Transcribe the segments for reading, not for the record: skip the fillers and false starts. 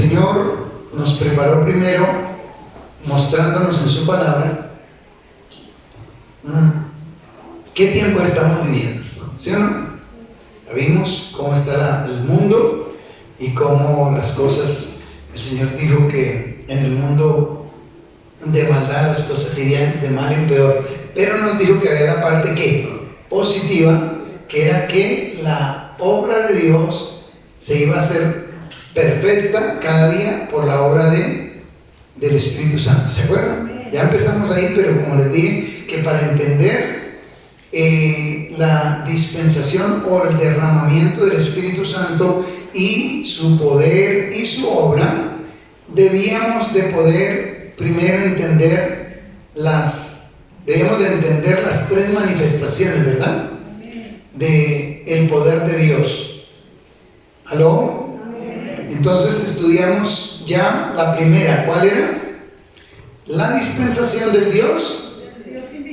Señor nos preparó primero mostrándonos en su palabra qué tiempo estamos viviendo, ¿sí o no? Vimos cómo está el mundo y cómo las cosas, el Señor dijo que en el mundo de maldad las cosas irían de mal en peor, pero nos dijo que había la parte que positiva, que era que la obra de Dios se iba a hacer perfecta cada día por la obra del Espíritu Santo. ¿Se acuerdan? Ya empezamos ahí, pero como les dije, que para entender la dispensación o el derramamiento del Espíritu Santo y su poder y su obra, debíamos de poder primero entender debíamos de entender las tres manifestaciones, ¿verdad? El poder de Dios. ¿Aló? Entonces estudiamos ya la primera. ¿Cuál era? La dispensación del Dios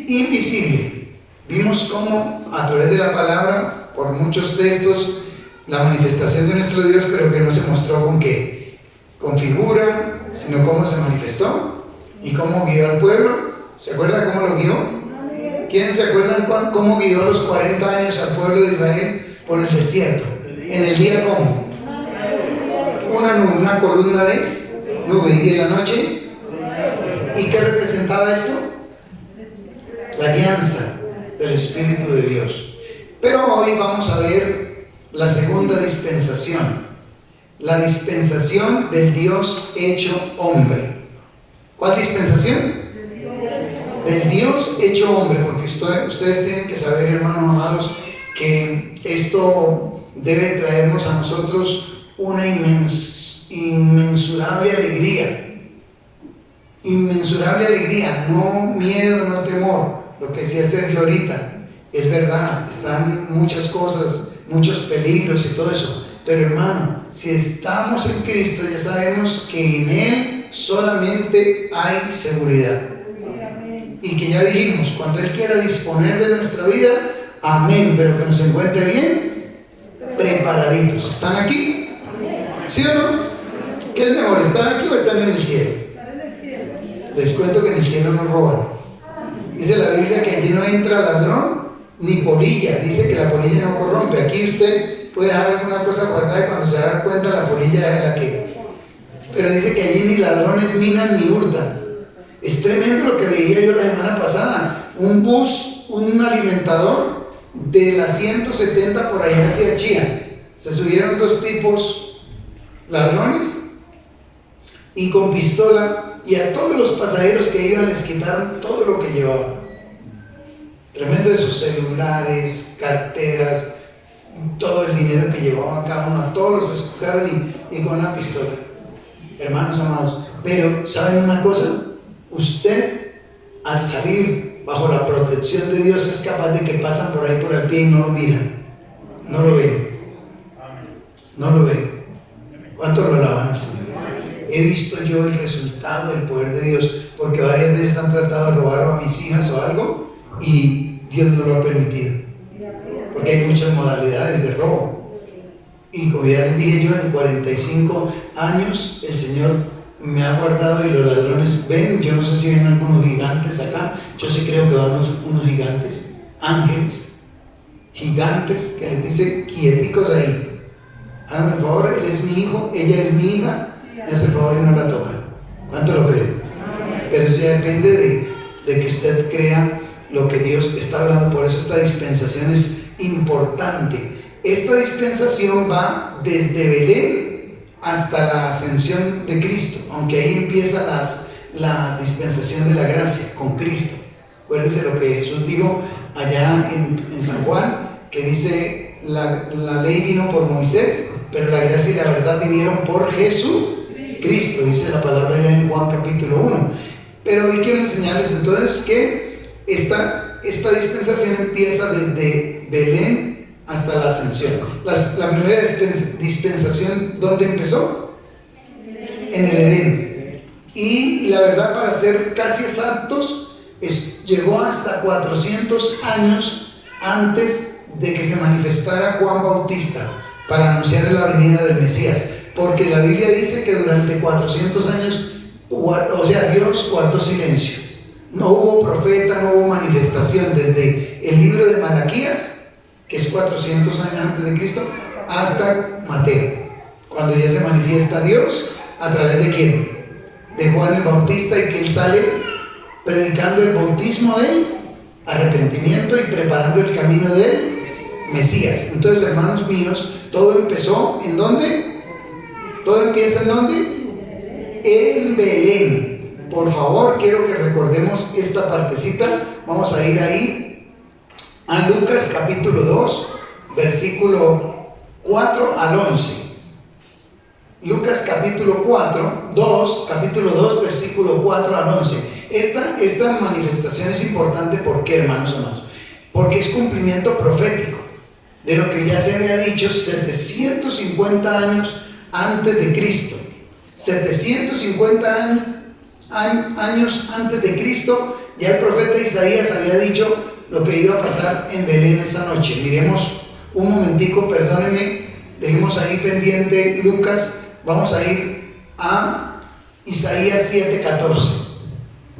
invisible. Vimos cómo a través de la palabra, por muchos textos, la manifestación de nuestro Dios, pero que no se mostró con qué, con figura, sino cómo se manifestó y cómo guió al pueblo. ¿Se acuerdan cómo lo guió? ¿Quiénes se acuerdan cómo guió los 40 años al pueblo de Israel por el desierto? En el día, ¿cómo? Una columna de nube, y en la noche. ¿Y qué representaba esto? La alianza del Espíritu de Dios. Pero hoy vamos a ver la segunda dispensación, la dispensación del Dios hecho hombre. ¿Cuál dispensación? Del Dios hecho hombre, porque ustedes tienen que saber, hermanos amados, que esto debe traernos a nosotros una inmensurable alegría. Inmensurable alegría, no miedo, no temor. Lo que decía Sergio ahorita, es verdad, están muchas cosas, muchos peligros y todo eso, pero hermano, si estamos en Cristo, ya sabemos que en Él solamente hay seguridad, y que ya dijimos, cuando Él quiera disponer de nuestra vida, amén, pero que nos encuentre bien preparaditos. ¿Están aquí? ¿Sí o no? ¿Qué es mejor, estar aquí o estar en el cielo? Les cuento que en el cielo no roban. Dice la Biblia que allí no entra ladrón ni polilla. Dice que la polilla no corrompe. Aquí usted puede dejar alguna cosa guardada y cuando se da cuenta la polilla es la que. Pero dice que allí ni ladrones minan ni hurtan. Es tremendo lo que veía yo la semana pasada. Un bus, un alimentador de la 170 por allá hacia Chía. Se subieron dos tipos ladrones y con pistola. Y a todos los pasajeros que iban les quitaron todo lo que llevaban. Tremendo, de sus celulares, carteras, todo el dinero que llevaban cada uno, a todos los escogaron y con una pistola. Hermanos amados, pero ¿saben una cosa? Usted, al salir bajo la protección de Dios, es capaz de que pasan por ahí por el pie y no lo miran, no lo ven, no lo ven. ¿Cuántos lo alaban al Señor? He visto yo el resultado del poder de Dios, porque varias veces han tratado de robar a mis hijas o algo y Dios no lo ha permitido, porque hay muchas modalidades de robo. Y como ya les dije yo, en 45 años el Señor me ha guardado y los ladrones ven. Yo no sé si ven algunos gigantes acá, yo sí creo que van unos gigantes, ángeles gigantes que les dice quieticos ahí, háganme el favor, él es mi hijo, ella es mi hija, me hace el favor y no la tocan. ¿Cuánto lo creen? Pero eso ya depende de que usted crea lo que Dios está hablando. Por eso esta dispensación es importante. Esta dispensación va desde Belén hasta la ascensión de Cristo, aunque ahí empieza la dispensación de la gracia con Cristo. Acuérdense lo que Jesús dijo allá en San Juan, que dice la ley vino por Moisés, pero la gracia y la verdad vinieron por Jesucristo, dice la palabra ya en Juan capítulo 1. Pero hoy quiero enseñarles entonces que esta dispensación empieza desde Belén hasta la ascensión. La primera dispensación, ¿dónde empezó? En el Edén. Y la verdad, para ser casi exactos, llegó hasta 400 años antes de que se manifestara Juan Bautista para anunciar la venida del Mesías. Porque la Biblia dice que durante 400 años, o sea, Dios guardó silencio. No hubo profeta, no hubo manifestación desde el libro de Malaquías, que es 400 años antes de Cristo, hasta Mateo, cuando ya se manifiesta Dios a través de quién, de Juan el Bautista, y que él sale predicando el bautismo del arrepentimiento y preparando el camino del Mesías. Entonces, hermanos míos, todo empezó ¿en dónde? Todo empieza ¿en dónde? En Belén. Por favor, quiero que recordemos esta partecita. Vamos a ir ahí a Lucas capítulo 2, versículo 4 al 11. Lucas capítulo 2, versículo 4 al 11. Esta manifestación es importante. ¿Por qué, hermanos amados? Porque es cumplimiento profético de lo que ya se había dicho 750 años antes de Cristo. 750 años antes de Cristo, ya el profeta Isaías había dicho lo que iba a pasar en Belén esa noche. Miremos un momentico, perdónenme, dejemos ahí pendiente Lucas. Vamos a ir a Isaías 7:14.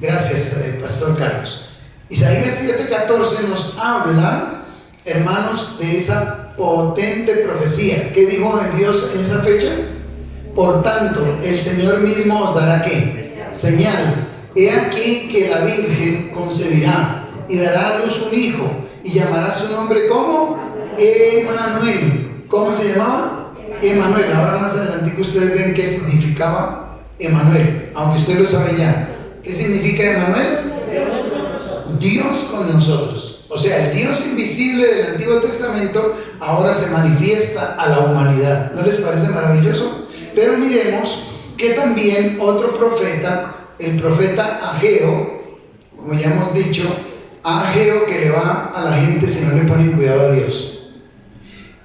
Gracias, Pastor Carlos. Isaías 7:14 nos habla, hermanos, de esa potente profecía. ¿Qué dijo Dios en esa fecha? Por tanto, el Señor mismo os dará ¿qué? Señal. He aquí que la Virgen concebirá y dará a luz un hijo y llamará su nombre ¿cómo? Emmanuel. ¿Cómo se llamaba? Emmanuel. Ahora más adelante ustedes ven qué significaba Emmanuel, aunque usted lo sabe ya. ¿Qué significa Emmanuel? Dios con nosotros. O sea, el Dios invisible del Antiguo Testamento ahora se manifiesta a la humanidad. ¿No les parece maravilloso? Pero miremos que también otro profeta, el profeta Ageo, como ya hemos dicho, Ageo que le va a la gente si no le ponen cuidado a Dios.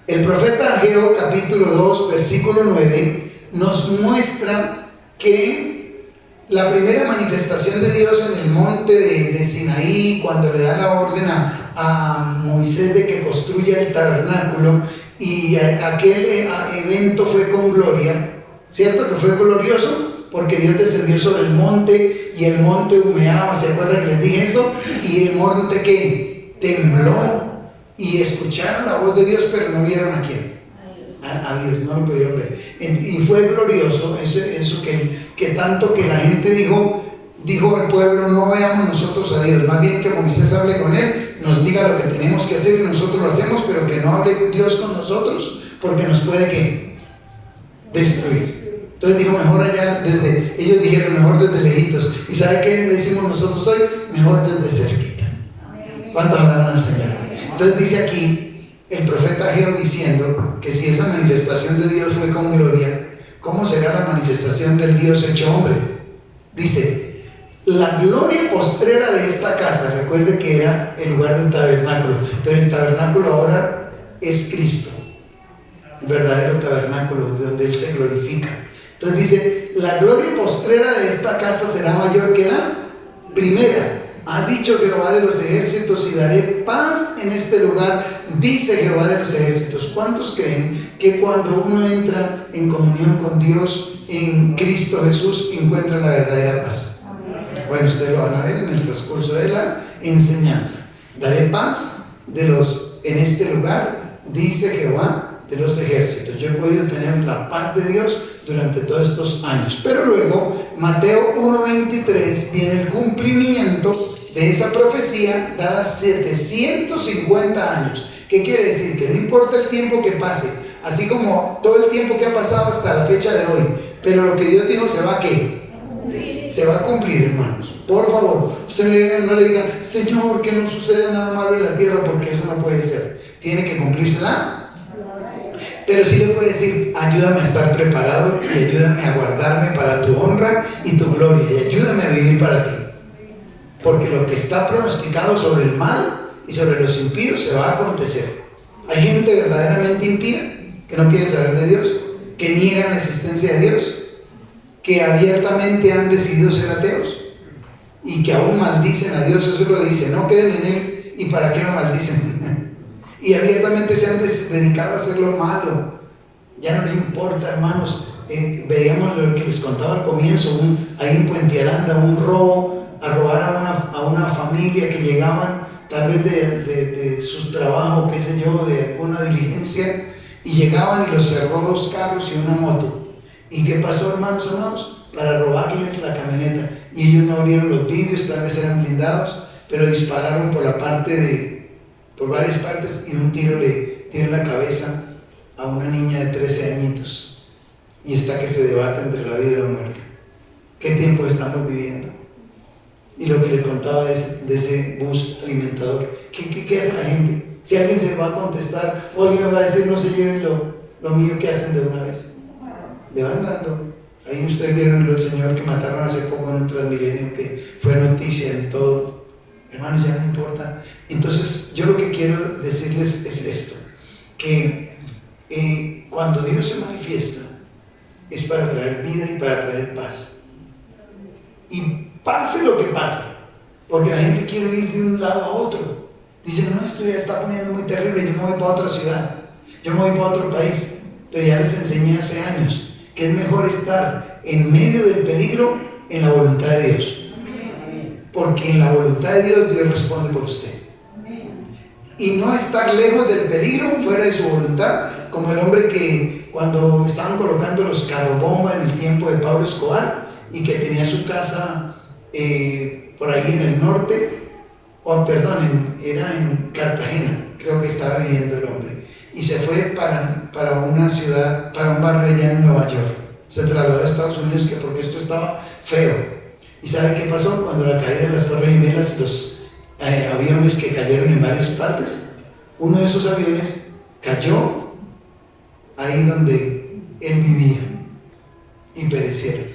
El profeta Ageo, capítulo 2, versículo 9, nos muestra que la primera manifestación de Dios en el monte de Sinaí, cuando le da la orden a Moisés de que construya el tabernáculo, y aquel evento fue con gloria, ¿cierto? Que fue glorioso, porque Dios descendió sobre el monte y el monte humeaba. ¿Se acuerdan que les dije eso? Y el monte que tembló. Y escucharon la voz de Dios, pero no vieron a quién. A Dios, no lo pudieron ver. Y fue glorioso eso que tanto que la gente dijo al pueblo: no veamos nosotros a Dios, más bien que Moisés hable con él, nos diga lo que tenemos que hacer y nosotros lo hacemos, pero que no hable Dios con nosotros, porque nos puede ¿qué? Destruir. Entonces dijo: mejor allá ellos dijeron mejor desde lejitos. ¿Y sabe qué decimos nosotros hoy? Mejor desde cerquita. ¿Cuántos alaban al Señor? Entonces dice aquí el profeta Ageo diciendo que si esa manifestación de Dios fue con gloria, ¿cómo será la manifestación del Dios hecho hombre? Dice: la gloria postrera de esta casa, recuerde que era el lugar del tabernáculo, pero el tabernáculo ahora es Cristo, el verdadero tabernáculo donde Él se glorifica. Entonces dice: la gloria postrera de esta casa será mayor que la primera. Ha dicho Jehová de los ejércitos: y daré paz en este lugar, dice Jehová de los ejércitos. ¿Cuántos creen que cuando uno entra en comunión con Dios en Cristo Jesús encuentra la verdadera paz? Bueno, ustedes lo van a ver en el transcurso de la enseñanza. Daré paz en este lugar, dice Jehová de los ejércitos. Yo he podido tener la paz de Dios durante todos estos años. Pero luego, Mateo 1:23, viene el cumplimiento de esa profecía dada 750 años. ¿Qué quiere decir? Que no importa el tiempo que pase, así como todo el tiempo que ha pasado hasta la fecha de hoy, pero lo que Dios dijo se va a ¿qué? Se va a cumplir, hermanos. Por favor, usted no le diga: Señor, que no suceda nada malo en la tierra, porque eso no puede ser. Tiene que cumplírsela. Pero sí le puede decir: ayúdame a estar preparado y ayúdame a guardarme para tu honra y tu gloria, y ayúdame a vivir para ti. Porque lo que está pronosticado sobre el mal y sobre los impíos se va a acontecer. Hay gente verdaderamente impía que no quiere saber de Dios, que niegan la existencia de Dios, que abiertamente han decidido ser ateos y que aún maldicen a Dios. Eso lo dice: no creen en Él, ¿y para qué lo maldicen? Y abiertamente se han dedicado a hacer lo malo. Ya no les importa, hermanos, veíamos lo que les contaba al comienzo, ahí en Puente Aranda, un robo, a robar a una familia que llegaban tal vez de su trabajo, qué sé yo, de alguna diligencia, y llegaban y los cerró 2 carros y una moto. ¿Y qué pasó, hermanos amados? Para robarles la camioneta. Y ellos no abrieron los vidrios, tal vez eran blindados, pero dispararon por varias partes, y un tiro le dio en la cabeza a una niña de 13 añitos. Y está que se debate entre la vida y la muerte. ¿Qué tiempo estamos viviendo? Y lo que le contaba de ese bus alimentador, ¿qué hace la gente? Si alguien se va a contestar, o alguien va a decir, no se lleven lo mío, ¿qué hacen de una vez? Le van dando. Ahí ustedes vieron el señor que mataron hace poco en un Transmilenio, que fue noticia en todo. Hermanos, ya no importa. Entonces, yo lo que quiero decirles es esto, que cuando Dios se manifiesta, es para traer vida y para traer paz. Y pase lo que pase, porque la gente quiere ir de un lado a otro. Dice, no, esto ya está poniendo muy terrible, yo me voy para otra ciudad, yo me voy para otro país. Pero ya les enseñé hace años que es mejor estar en medio del peligro en la voluntad de Dios, porque en la voluntad de Dios, Dios responde por usted. Y no estar lejos del peligro, fuera de su voluntad, como el hombre que cuando estaban colocando los carrobomba en el tiempo de Pablo Escobar, y que tenía su casa por ahí en el norte, era en Cartagena, creo que estaba viviendo el hombre, y se fue para una ciudad, para un barrio allá en Nueva York. Se trasladó a Estados Unidos, porque esto estaba feo. ¿Y sabe qué pasó? Cuando la caída de las Torres Gemelas y los aviones que cayeron en varias partes, uno de esos aviones cayó ahí donde él vivía y perecieron.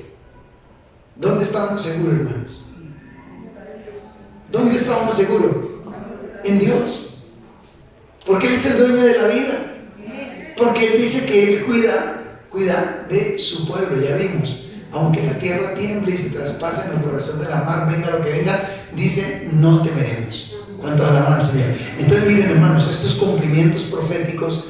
¿Dónde estábamos seguros, hermanos? ¿Dónde estábamos seguros? En Dios, porque Él es el dueño de la vida, porque Él dice que Él cuida de su pueblo. Ya vimos, aunque la tierra tiemble y se traspase en el corazón de la mar, venga lo que venga, dice, no temeremos. ¿Cuánto alaban al Señor? Entonces miren, hermanos, estos cumplimientos proféticos,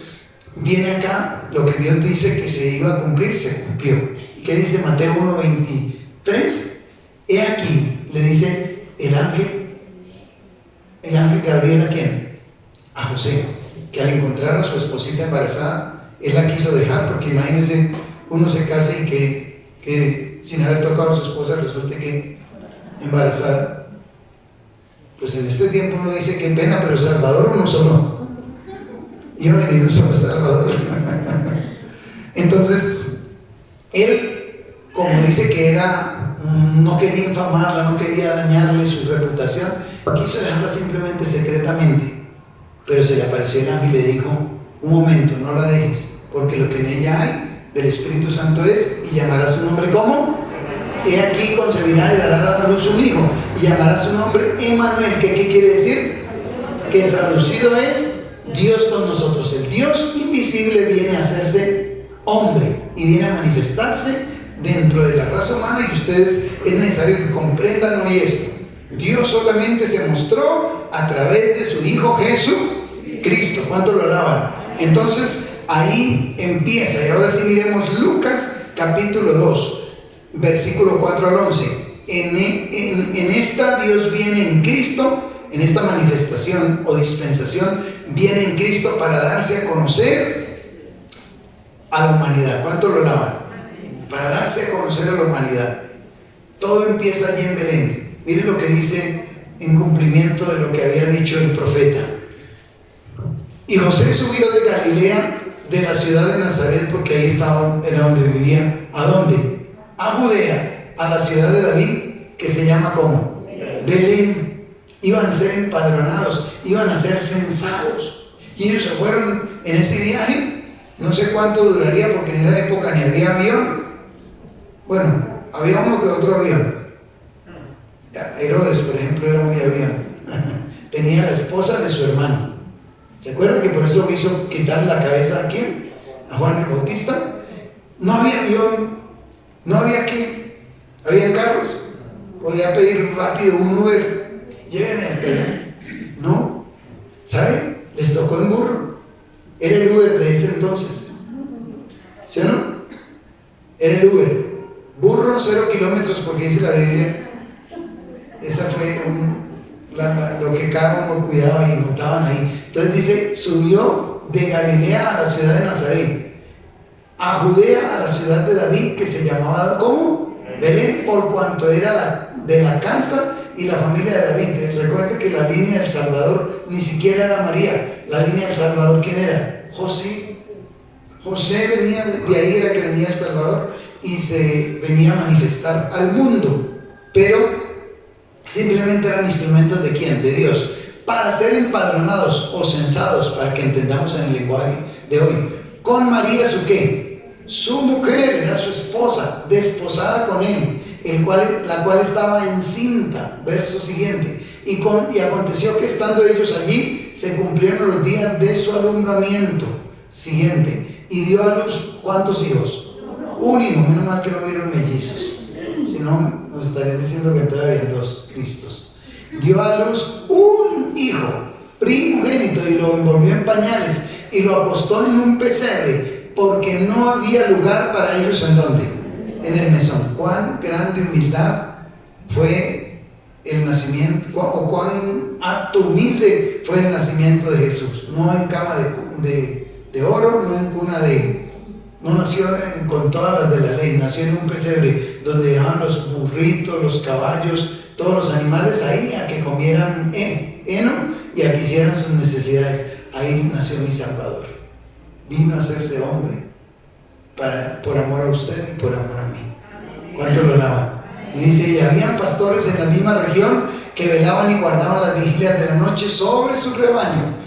viene acá lo que Dios dice que se iba a cumplir, se cumplió. ¿Y qué dice Mateo 1:23? He aquí, le dice el ángel Gabriel, ¿a quién? A José, que al encontrar a su esposita embarazada, él la quiso dejar, porque imagínense, uno se casa y que sin haber tocado a su esposa resulte que embarazada. Pues en este tiempo uno dice, qué pena, pero Salvador uno solo. Iba a venir un solo Salvador. Entonces, él, como dice que no quería infamarla, no quería dañarle su reputación, quiso dejarla simplemente secretamente. Pero se le apareció el ángel y le dijo, un momento, no la dejes, porque lo que en ella hay del Espíritu Santo es, y llamará su nombre ¿cómo? He aquí concebirá y dará a luz un hijo, y llamará su nombre Emmanuel. ¿Qué quiere decir? Que traducido es Dios con nosotros. El Dios invisible viene a hacerse hombre y viene a manifestarse dentro de la raza humana, y ustedes es necesario que comprendan hoy esto. Dios solamente se mostró a través de su Hijo Jesucristo. ¿Cuánto lo alaban? Entonces ahí empieza, y ahora sí miremos Lucas capítulo 2, versículo 4 al 11. En esta Dios viene en Cristo, en esta manifestación o dispensación, viene en Cristo para darse a conocer a la humanidad. ¿Cuánto lo alaban? Para darse a conocer a la humanidad. Todo empieza allí en Belén. Miren lo que dice en cumplimiento de lo que había dicho el profeta. Y José subió de Galilea, de la ciudad de Nazaret, porque ahí era donde vivía. ¿A dónde? A Judea, a la ciudad de David, que se llama ¿cómo? Belén. Iban a ser empadronados, iban a ser censados. Y ellos se fueron en ese viaje. No sé cuánto duraría, porque en esa época ni había avión. Bueno, había uno que otro avión. Herodes, por ejemplo, era muy avión. Tenía la esposa de su hermano. ¿Se acuerdan que por eso hizo quitar la cabeza a quién? A Juan el Bautista. No había avión, no había qué, había carros. Podía pedir rápido un Uber, llévenme hasta allá. No, ¿sabe? Les tocó en burro. Era el Uber de ese entonces, ¿sí o no? Era el Uber. Burro 0 kilómetros, porque dice la Biblia. Esa fue lo que cada uno cuidaba y montaban ahí. Entonces dice, subió de Galilea a la ciudad de Nazaret, a Judea, a la ciudad de David, que se llamaba, ¿cómo? Belén, por cuanto era de la casa y la familia de David. Recuerde que la línea del Salvador ni siquiera era María. La línea del Salvador, ¿quién era? José. José venía, de ahí era que venía el Salvador y se venía a manifestar al mundo. Pero simplemente eran instrumentos ¿de quién? De Dios, para ser empadronados o censados, para que entendamos en el lenguaje de hoy. Con María, ¿su qué? Su mujer, era su esposa, desposada con él, la cual estaba encinta. Verso siguiente. Y aconteció que estando ellos allí, se cumplieron los días de su alumbramiento. Siguiente. Y dio a luz, ¿cuántos hijos? Un hijo. Menos mal que no vieron mellizos, si no nos estarían diciendo que todavía había 2 Cristos. Dio a luz un hijo primogénito y lo envolvió en pañales y lo acostó en un pesebre, porque no había lugar para ellos. ¿En dónde? En el mesón. Cuán grande humildad fue el nacimiento, o cuán acto humilde fue el nacimiento de Jesús. No en cama de oro, no en cuna no nació con todas las de la ley, nació en un pesebre donde dejaban los burritos, los caballos, todos los animales ahí a que comieran heno y a que hicieran sus necesidades. Ahí nació mi Salvador. Vino a hacerse hombre por amor a usted y por amor a mí. ¿Cuánto lo alaban? Y dice, y habían pastores en la misma región que velaban y guardaban las vigilias de la noche sobre su rebaño.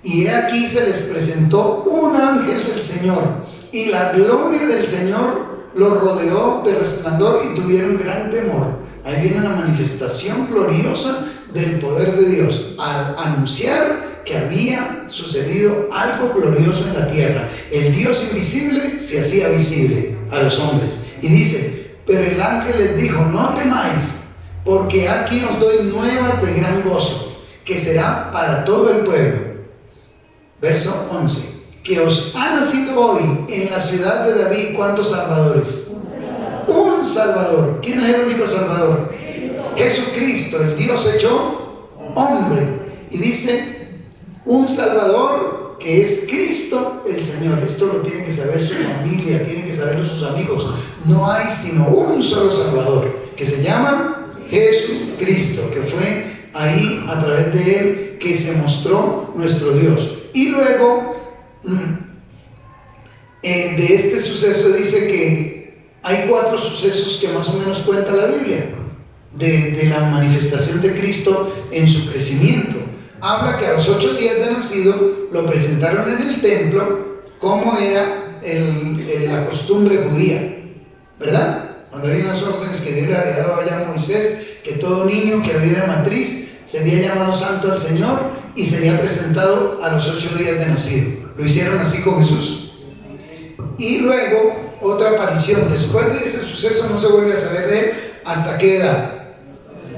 Y he aquí se les presentó un ángel del Señor, y la gloria del Señor los rodeó de resplandor y tuvieron gran temor. Ahí viene la manifestación gloriosa del poder de Dios al anunciar que había sucedido algo glorioso en la tierra. El Dios invisible se hacía visible a los hombres. Y dice, pero el ángel les dijo, no temáis, porque aquí os doy nuevas de gran gozo, que será para todo el pueblo. Verso 11. Que os ha nacido hoy en la ciudad de David, ¿cuántos salvadores? Un Salvador. ¿Quién es el único Salvador? Jesucristo, el Dios hecho hombre. Y dice, un Salvador que es Cristo el Señor. Esto lo tiene que saber su familia, tienen que saberlo sus amigos. No hay sino un solo Salvador, que se llama Jesucristo, que fue ahí a través de él que se mostró nuestro Dios. Y luego de este suceso dice que hay 4 sucesos que más o menos cuenta la Biblia de la manifestación de Cristo en su crecimiento. Habla que a los 8 días de nacido lo presentaron en el templo, como era la costumbre judía, ¿verdad? Cuando hay unas órdenes que Dios le había dado allá a Moisés, que todo niño que abriera matriz sería llamado santo al Señor y sería presentado a los 8 días de nacido. Lo hicieron así con Jesús. Y luego otra aparición. Después de ese suceso no se vuelve a saber de él. ¿Hasta qué edad?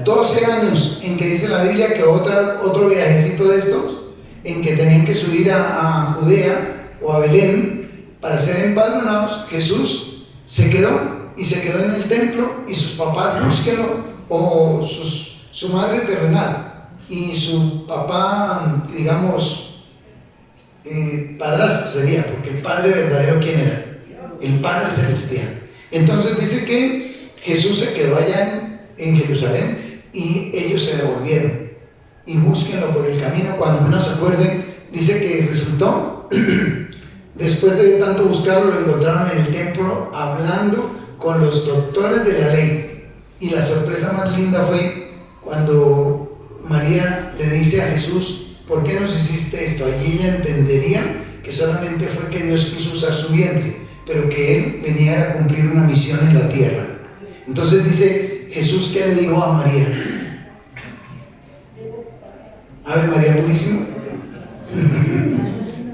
12 años, en que dice la Biblia que otro viajecito de estos, en que tenían que subir a Judea o a Belén para ser empadronados. Jesús se quedó en el templo, y sus papás, búsquenlo, o su madre terrenal y su papá, digamos, padrastro sería, porque el padre verdadero, ¿quién era? El Padre Celestial. Entonces dice que Jesús se quedó allá en Jerusalén y ellos se devolvieron. Y búsquenlo por el camino, cuando no se acuerden. Dice que resultó, después de tanto buscarlo, lo encontraron en el templo hablando con los doctores de la ley. Y la sorpresa más linda fue cuando María le dice a Jesús, ¿por qué nos hiciste esto? Allí ella entendería que solamente fue que Dios quiso usar su vientre, pero que Él venía a cumplir una misión en la tierra. Entonces dice Jesús, ¿qué le dijo a María? Ave María Purísima.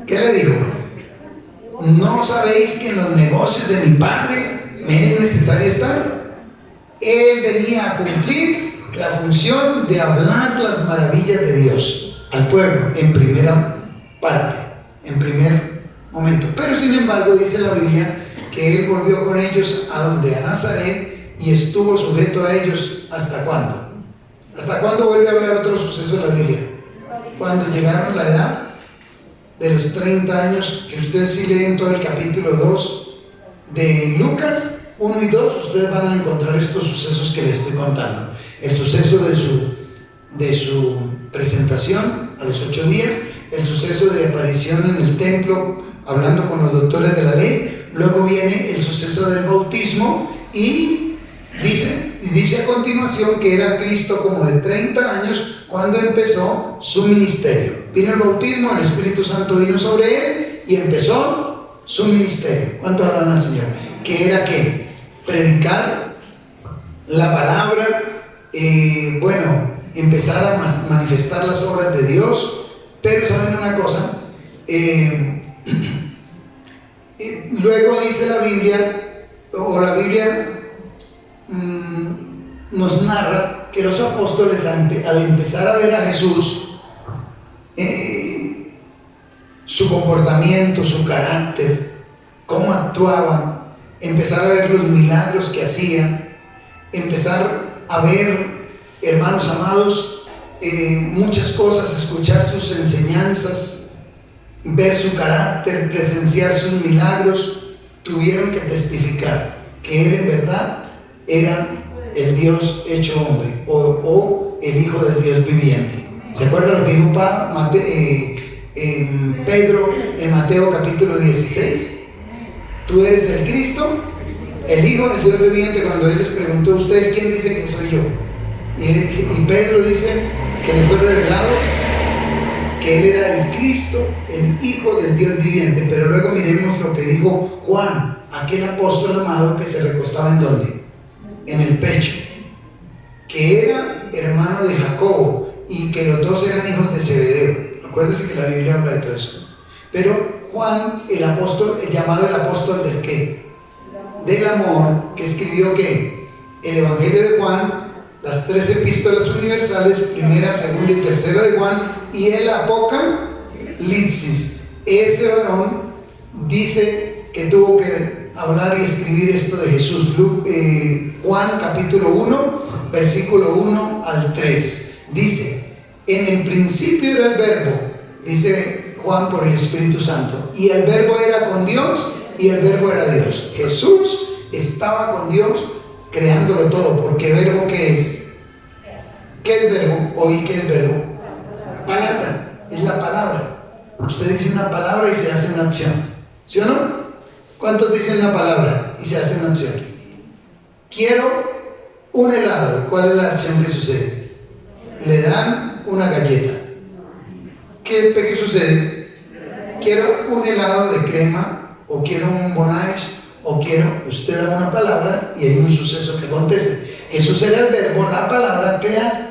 ¿Qué le dijo? ¿No sabéis que en los negocios de mi Padre me es necesario estar? Él venía a cumplir la función de hablar las maravillas de Dios al pueblo en primera parte, en primer momento. Pero sin embargo dice la Biblia que que él volvió con ellos a donde, a Nazaret, y estuvo sujeto a ellos. ¿Hasta cuándo? ¿Hasta cuándo vuelve a hablar otro suceso de la Biblia? Cuando llegaron a la edad de los 30 años, que ustedes sí leen todo el capítulo 2 de Lucas 1 y 2, ustedes van a encontrar estos sucesos que les estoy contando. El suceso de su presentación a los 8 días, el suceso de aparición en el templo hablando con los doctores de la ley, luego viene el suceso del bautismo y dice a continuación que era Cristo como de 30 años cuando empezó su ministerio. Vino el bautismo, el Espíritu Santo vino sobre él y empezó su ministerio. ¿Cuántos hablan al Señor? Que era ¿qué? Predicar la palabra, empezar a manifestar las obras de Dios. Pero ¿saben una cosa? Luego dice la Biblia, nos narra que los apóstoles al empezar a ver a Jesús, su comportamiento, su carácter, cómo actuaba, empezar a ver los milagros que hacía, empezar a ver, hermanos amados, muchas cosas, escuchar sus enseñanzas, ver su carácter, presenciar sus milagros, tuvieron que testificar que él en verdad era el Dios hecho hombre o el Hijo del Dios viviente. ¿Se acuerdan lo que dijo Pedro en Mateo capítulo 16? Tú eres el Cristo, el Hijo del Dios viviente. Cuando él les preguntó, ¿ustedes quién dicen que soy yo? Y Pedro dice que le fue revelado que él era el Cristo, el Hijo del Dios viviente. Pero luego miremos lo que dijo Juan, aquel apóstol amado que se recostaba ¿en dónde? En el pecho, que era hermano de Jacobo y que los dos eran hijos de Zebedeo. Acuérdense que la Biblia habla de todo eso. Pero Juan, el apóstol, llamado el apóstol del ¿qué? Del amor, que escribió ¿qué? El Evangelio de Juan, las 3 epístolas universales, primera, segunda y tercera de Juan, y el Apocalipsis. Ese varón dice que tuvo que hablar y escribir esto de Jesús. Juan capítulo 1, versículo 1 al 3. Dice, en el principio era el verbo, dice Juan por el Espíritu Santo, y el verbo era con Dios y el verbo era Dios. Jesús estaba con Dios creándolo todo, porque verbo ¿qué es? ¿Qué es verbo? Hoy ¿qué es verbo? Palabra, es la palabra. Usted dice una palabra y se hace una acción, ¿sí o no? ¿Cuántos dicen una palabra y se hace una acción? Quiero un helado. ¿Cuál es la acción que sucede? Le dan una galleta. ¿Qué sucede? Quiero un helado de crema, o quiero un Bonage, o quiero, usted da una palabra y hay un suceso que acontece. Jesús era el verbo, la palabra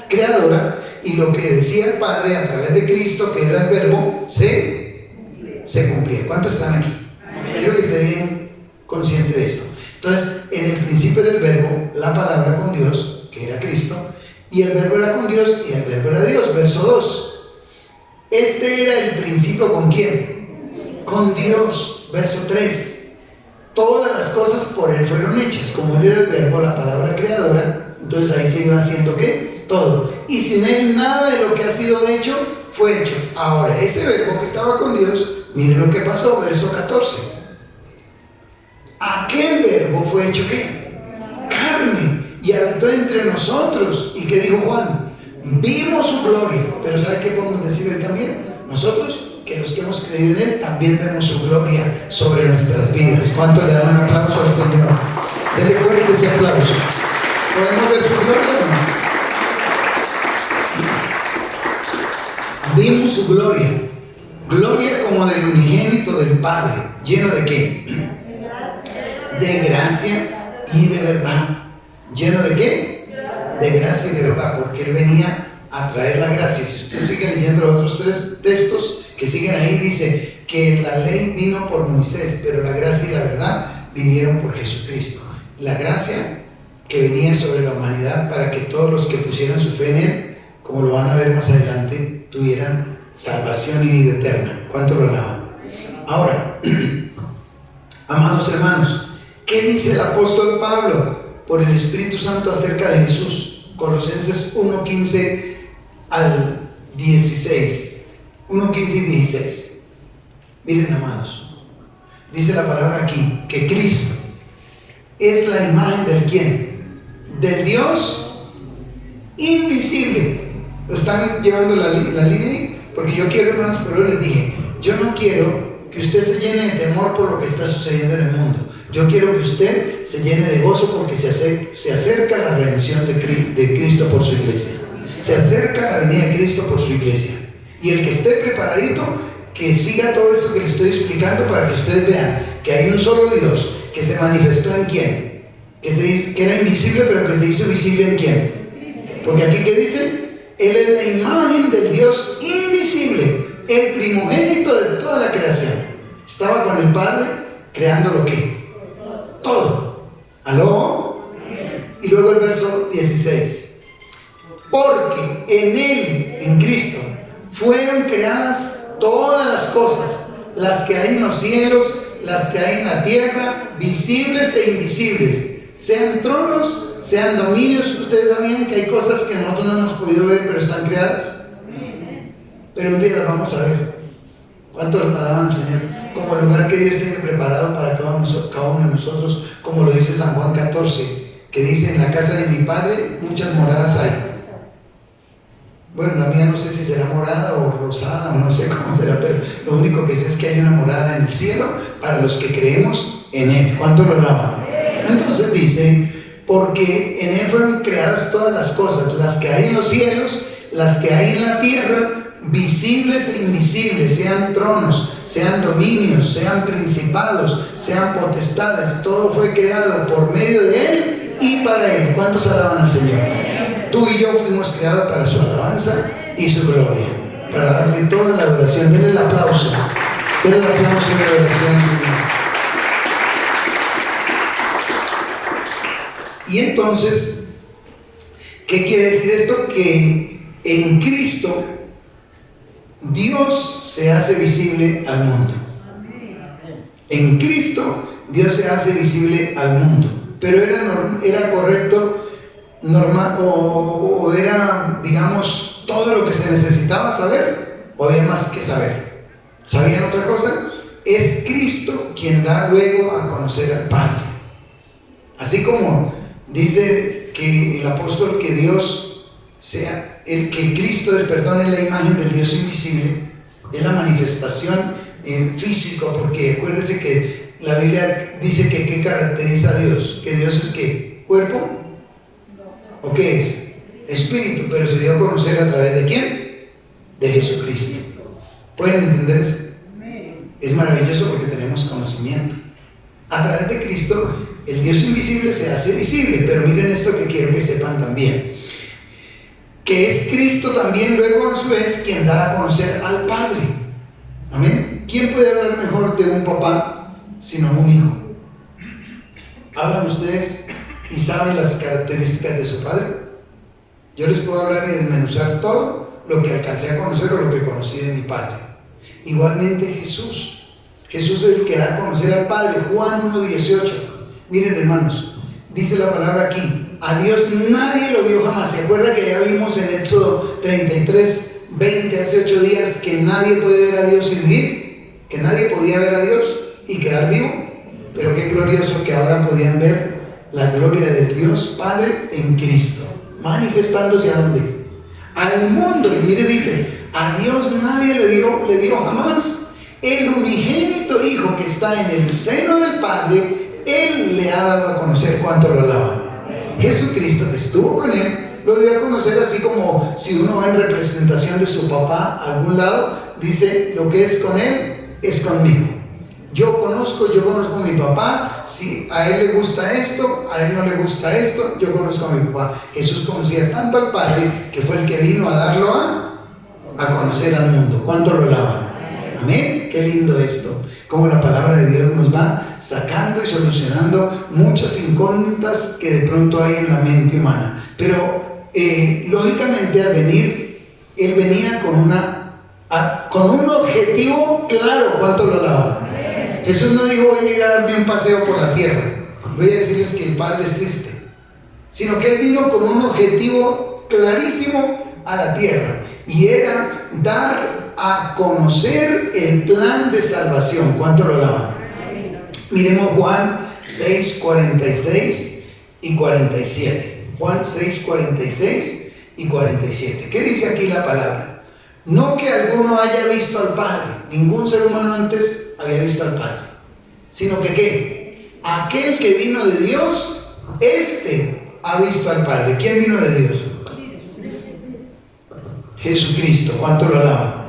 creadora, y lo que decía el Padre a través de Cristo, que era el verbo, se cumplía. ¿Cuántos están aquí? Quiero que esté bien consciente de esto. Entonces, en el principio era el verbo, la palabra con Dios, que era Cristo, y el verbo era con Dios y el verbo era Dios. Verso 2. Este era el principio ¿con quién? Con Dios. Verso 3. Todas las cosas por él fueron hechas. Como él era el verbo, la palabra creadora, entonces ahí se iba haciendo ¿qué? Todo. Y sin él nada de lo que ha sido hecho fue hecho. Ahora, ese verbo que estaba con Dios, miren lo que pasó, verso 14. Aquel verbo fue hecho ¿qué? Carne, y habitó entre nosotros. ¿Y qué dijo Juan? Vimos su gloria. Pero ¿sabe qué podemos decir hoy también? Nosotros, que los que hemos creído en él, también vemos su gloria sobre nuestras vidas. ¿Cuánto le dan un aplauso al Señor? Dele fuerte ese aplauso. ¿Podemos ver su gloria? Vimos su gloria. Gloria como del unigénito del Padre. ¿Lleno de qué? De gracia y de verdad. ¿Lleno de qué? De gracia y de verdad, porque él venía a traer la gracia. Si usted sigue leyendo los otros 3 textos que siguen ahí, dice que la ley vino por Moisés, pero la gracia y la verdad vinieron por Jesucristo. La gracia que venía sobre la humanidad para que todos los que pusieran su fe en él, como lo van a ver más adelante, tuvieran salvación y vida eterna. ¿Cuánto lo alaban? Ahora, amados hermanos, ¿Qué dice el apóstol Pablo por el Espíritu Santo acerca de Jesús? Colosenses 1:15 al 16. 1:15 y 16. Miren, amados, dice la palabra aquí que Cristo es la imagen del ¿quién? Del Dios invisible. ¿Lo están llevando la línea? Porque yo quiero, hermanos, pero les dije, yo no quiero que usted se llene de temor por lo que está sucediendo en el mundo. Yo quiero que usted se llene de gozo porque se acerca la redención de Cristo por su iglesia. Se acerca la venida de Cristo por su iglesia. Y el que esté preparadito, que siga todo esto que le estoy explicando para que ustedes vean que hay un solo Dios que se manifestó en quién, que era invisible pero que se hizo visible en quién. Porque aquí que dice, Él es la imagen del Dios invisible, el primogénito de toda la creación. Estaba con el Padre creando lo que todo. ¿Aló? Y luego el verso 16. Porque en Él, en Cristo, fueron creadas todas las cosas, las que hay en los cielos, las que hay en la tierra, visibles e invisibles, sean tronos, sean dominios. Ustedes sabían que hay cosas que nosotros no hemos podido ver, pero están creadas. Pero un día las vamos a ver. ¿Cuántos las alaban al Señor? Como el lugar que Dios tiene preparado para cada uno de nosotros, como lo dice San Juan 14, que dice: en la casa de mi Padre muchas moradas hay. Bueno, la mía no sé si será morada o rosada, o no sé cómo será, pero lo único que sé es que hay una morada en el cielo para los que creemos en Él. ¿Cuánto lo alaban? Entonces dice: porque en Él fueron creadas todas las cosas, las que hay en los cielos, las que hay en la tierra, visibles e invisibles, sean tronos, sean dominios, sean principados, sean potestades. Todo fue creado por medio de Él y para Él. ¿Cuántos alaban al Señor? Tú y yo fuimos creados para su alabanza y su gloria, para darle toda la adoración. Denle el aplauso. Denle el aplauso y la adoración al Señor. Y entonces, ¿qué quiere decir esto? Que en Cristo Dios se hace visible al mundo. En Cristo Dios se hace visible al mundo. Pero era correcto, normal, o era, digamos, todo lo que se necesitaba saber, o había más que saber. ¿Sabían otra cosa? Es Cristo quien da luego a conocer al Padre. Así como dice que el apóstol que Dios sea, el que Cristo es, perdón, es la imagen del Dios invisible, es la manifestación en físico, porque acuérdense que la Biblia dice que ¿qué caracteriza a Dios? ¿Que Dios es qué? ¿Cuerpo? ¿O qué es? Espíritu, pero se dio a conocer a través de ¿quién? De Jesucristo. ¿Pueden entender eso? Es maravilloso porque tenemos conocimiento. A través de Cristo, el Dios invisible se hace visible. Pero miren esto que quiero que sepan también, que es Cristo también luego a su vez quien da a conocer al Padre. Amén. ¿Quién puede hablar mejor de un papá sino un hijo? ¿Hablan ustedes y saben las características de su padre? Yo les puedo hablar y desmenuzar todo lo que alcancé a conocer o lo que conocí de mi padre. Igualmente Jesús es el que da a conocer al Padre. Juan 1:18. Miren, hermanos, dice la palabra aquí: a Dios nadie lo vio jamás. ¿Se acuerda que ya vimos en Éxodo 33:20 hace 8 días que nadie puede ver a Dios y vivir? Que nadie podía ver a Dios y quedar vivo. Pero qué glorioso que ahora podían ver la gloria de Dios Padre en Cristo, manifestándose ¿a dónde? Al mundo. Y mire, dice: a Dios nadie le vio jamás. El unigénito Hijo que está en el seno del Padre, Él le ha dado a conocer. ¿Cuánto lo alaban? Jesucristo, que estuvo con Él, lo dio a conocer, así como si uno va en representación de su papá a algún lado, dice: lo que es con Él es conmigo. Yo conozco a mi papá. Si a Él le gusta esto, a Él no le gusta esto, yo conozco a mi papá. Jesús conocía tanto al Padre que fue el que vino a darlo a conocer al mundo. ¿Cuánto lo alaban? Amén. Qué lindo esto, como la palabra de Dios nos va sacando y solucionando muchas incógnitas que de pronto hay en la mente humana. Pero lógicamente al venir, Él venía con un objetivo claro. ¿Cuánto lo alaban? Jesús no dijo: voy a ir a darme un paseo por la tierra. voy a decirles que el Padre existe, sino que Él vino con un objetivo clarísimo a la tierra, y era dar a conocer el plan de salvación. ¿Cuánto lo alaban? Miremos Juan 6, 46 y 47. Juan 6, 46 y 47. ¿Qué dice aquí la palabra? No que alguno haya visto al Padre, ningún ser humano antes había visto al Padre, sino que ¿qué? Aquel que vino de Dios, este ha visto al Padre. ¿Quién vino de Dios? Jesucristo. ¿Cuánto lo alaban?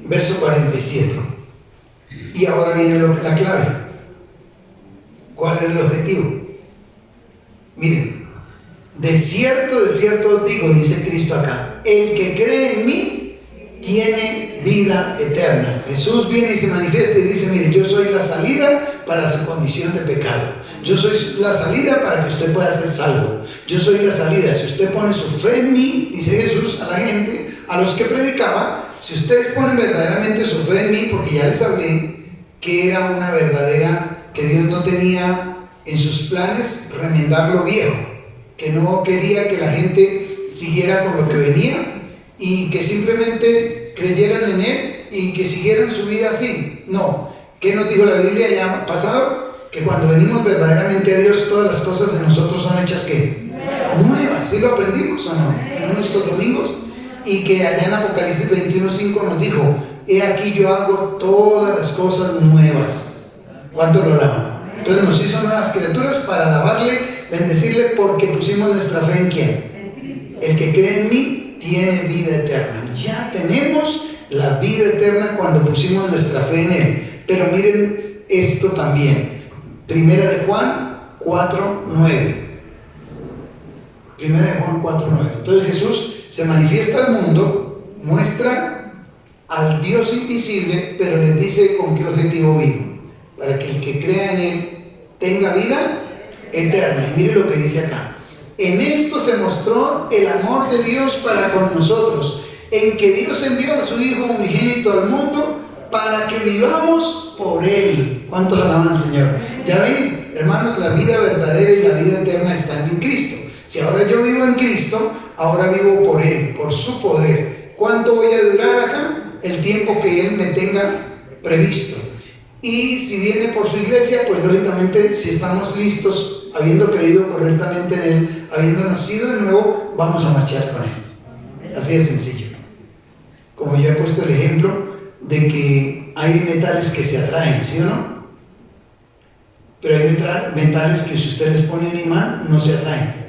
Verso 47. Y ahora viene la clave. ¿Cuál es el objetivo? Miren, de cierto os digo, dice Cristo acá, el que cree en mí tiene vida eterna. Jesús viene y se manifiesta y dice, mire, yo soy la salida para su condición de pecado. Yo soy la salida para que usted pueda ser salvo. Yo soy la salida. Si usted pone su fe en mí, dice Jesús a la gente, a los que predicaba, si ustedes ponen verdaderamente su fe en mí, porque ya les hablé que era una verdadera, que Dios no tenía en sus planes remendar lo viejo, que no quería que la gente siguiera con lo que venía y que simplemente creyeran en Él y que siguieran su vida así. No. ¿Qué nos dijo la Biblia ya pasado? Que cuando venimos verdaderamente a Dios, todas las cosas de nosotros son hechas ¿qué? Nuevas. ¿Sí lo aprendimos o no? En uno de estos domingos. Y que allá en Apocalipsis 21:5 nos dijo, he aquí yo hago todas las cosas nuevas. ¿Cuánto lo alaban? Entonces nos hizo nuevas criaturas para alabarle, bendecirle, porque pusimos nuestra fe en ¿quién? El que cree en mí tiene vida eterna. Ya tenemos la vida eterna cuando pusimos nuestra fe en Él. Pero miren esto también. Primera de Juan 4:9. Primera de Juan 4:9. Entonces Jesús se manifiesta al mundo, muestra al Dios invisible, pero les dice con qué objetivo vino. Para que el que crea en Él tenga vida eterna. Y mire lo que dice acá. En esto se mostró el amor de Dios para con nosotros, en que Dios envió a su Hijo unigénito al mundo para que vivamos por Él. ¿Cuántos alaban al Señor? Ya ven, hermanos, la vida verdadera y la vida eterna están en Cristo. Si ahora yo vivo en Cristo, ahora vivo por Él, por su poder. ¿Cuánto voy a durar acá? El tiempo que Él me tenga previsto. Y si viene por su iglesia, pues lógicamente, si estamos listos, habiendo creído correctamente en Él, habiendo nacido de nuevo, vamos a marchar con Él. Así de sencillo. Como yo he puesto el ejemplo de que hay metales que se atraen, ¿sí o no? Pero hay metales que si usted les pone un imán, no se atraen.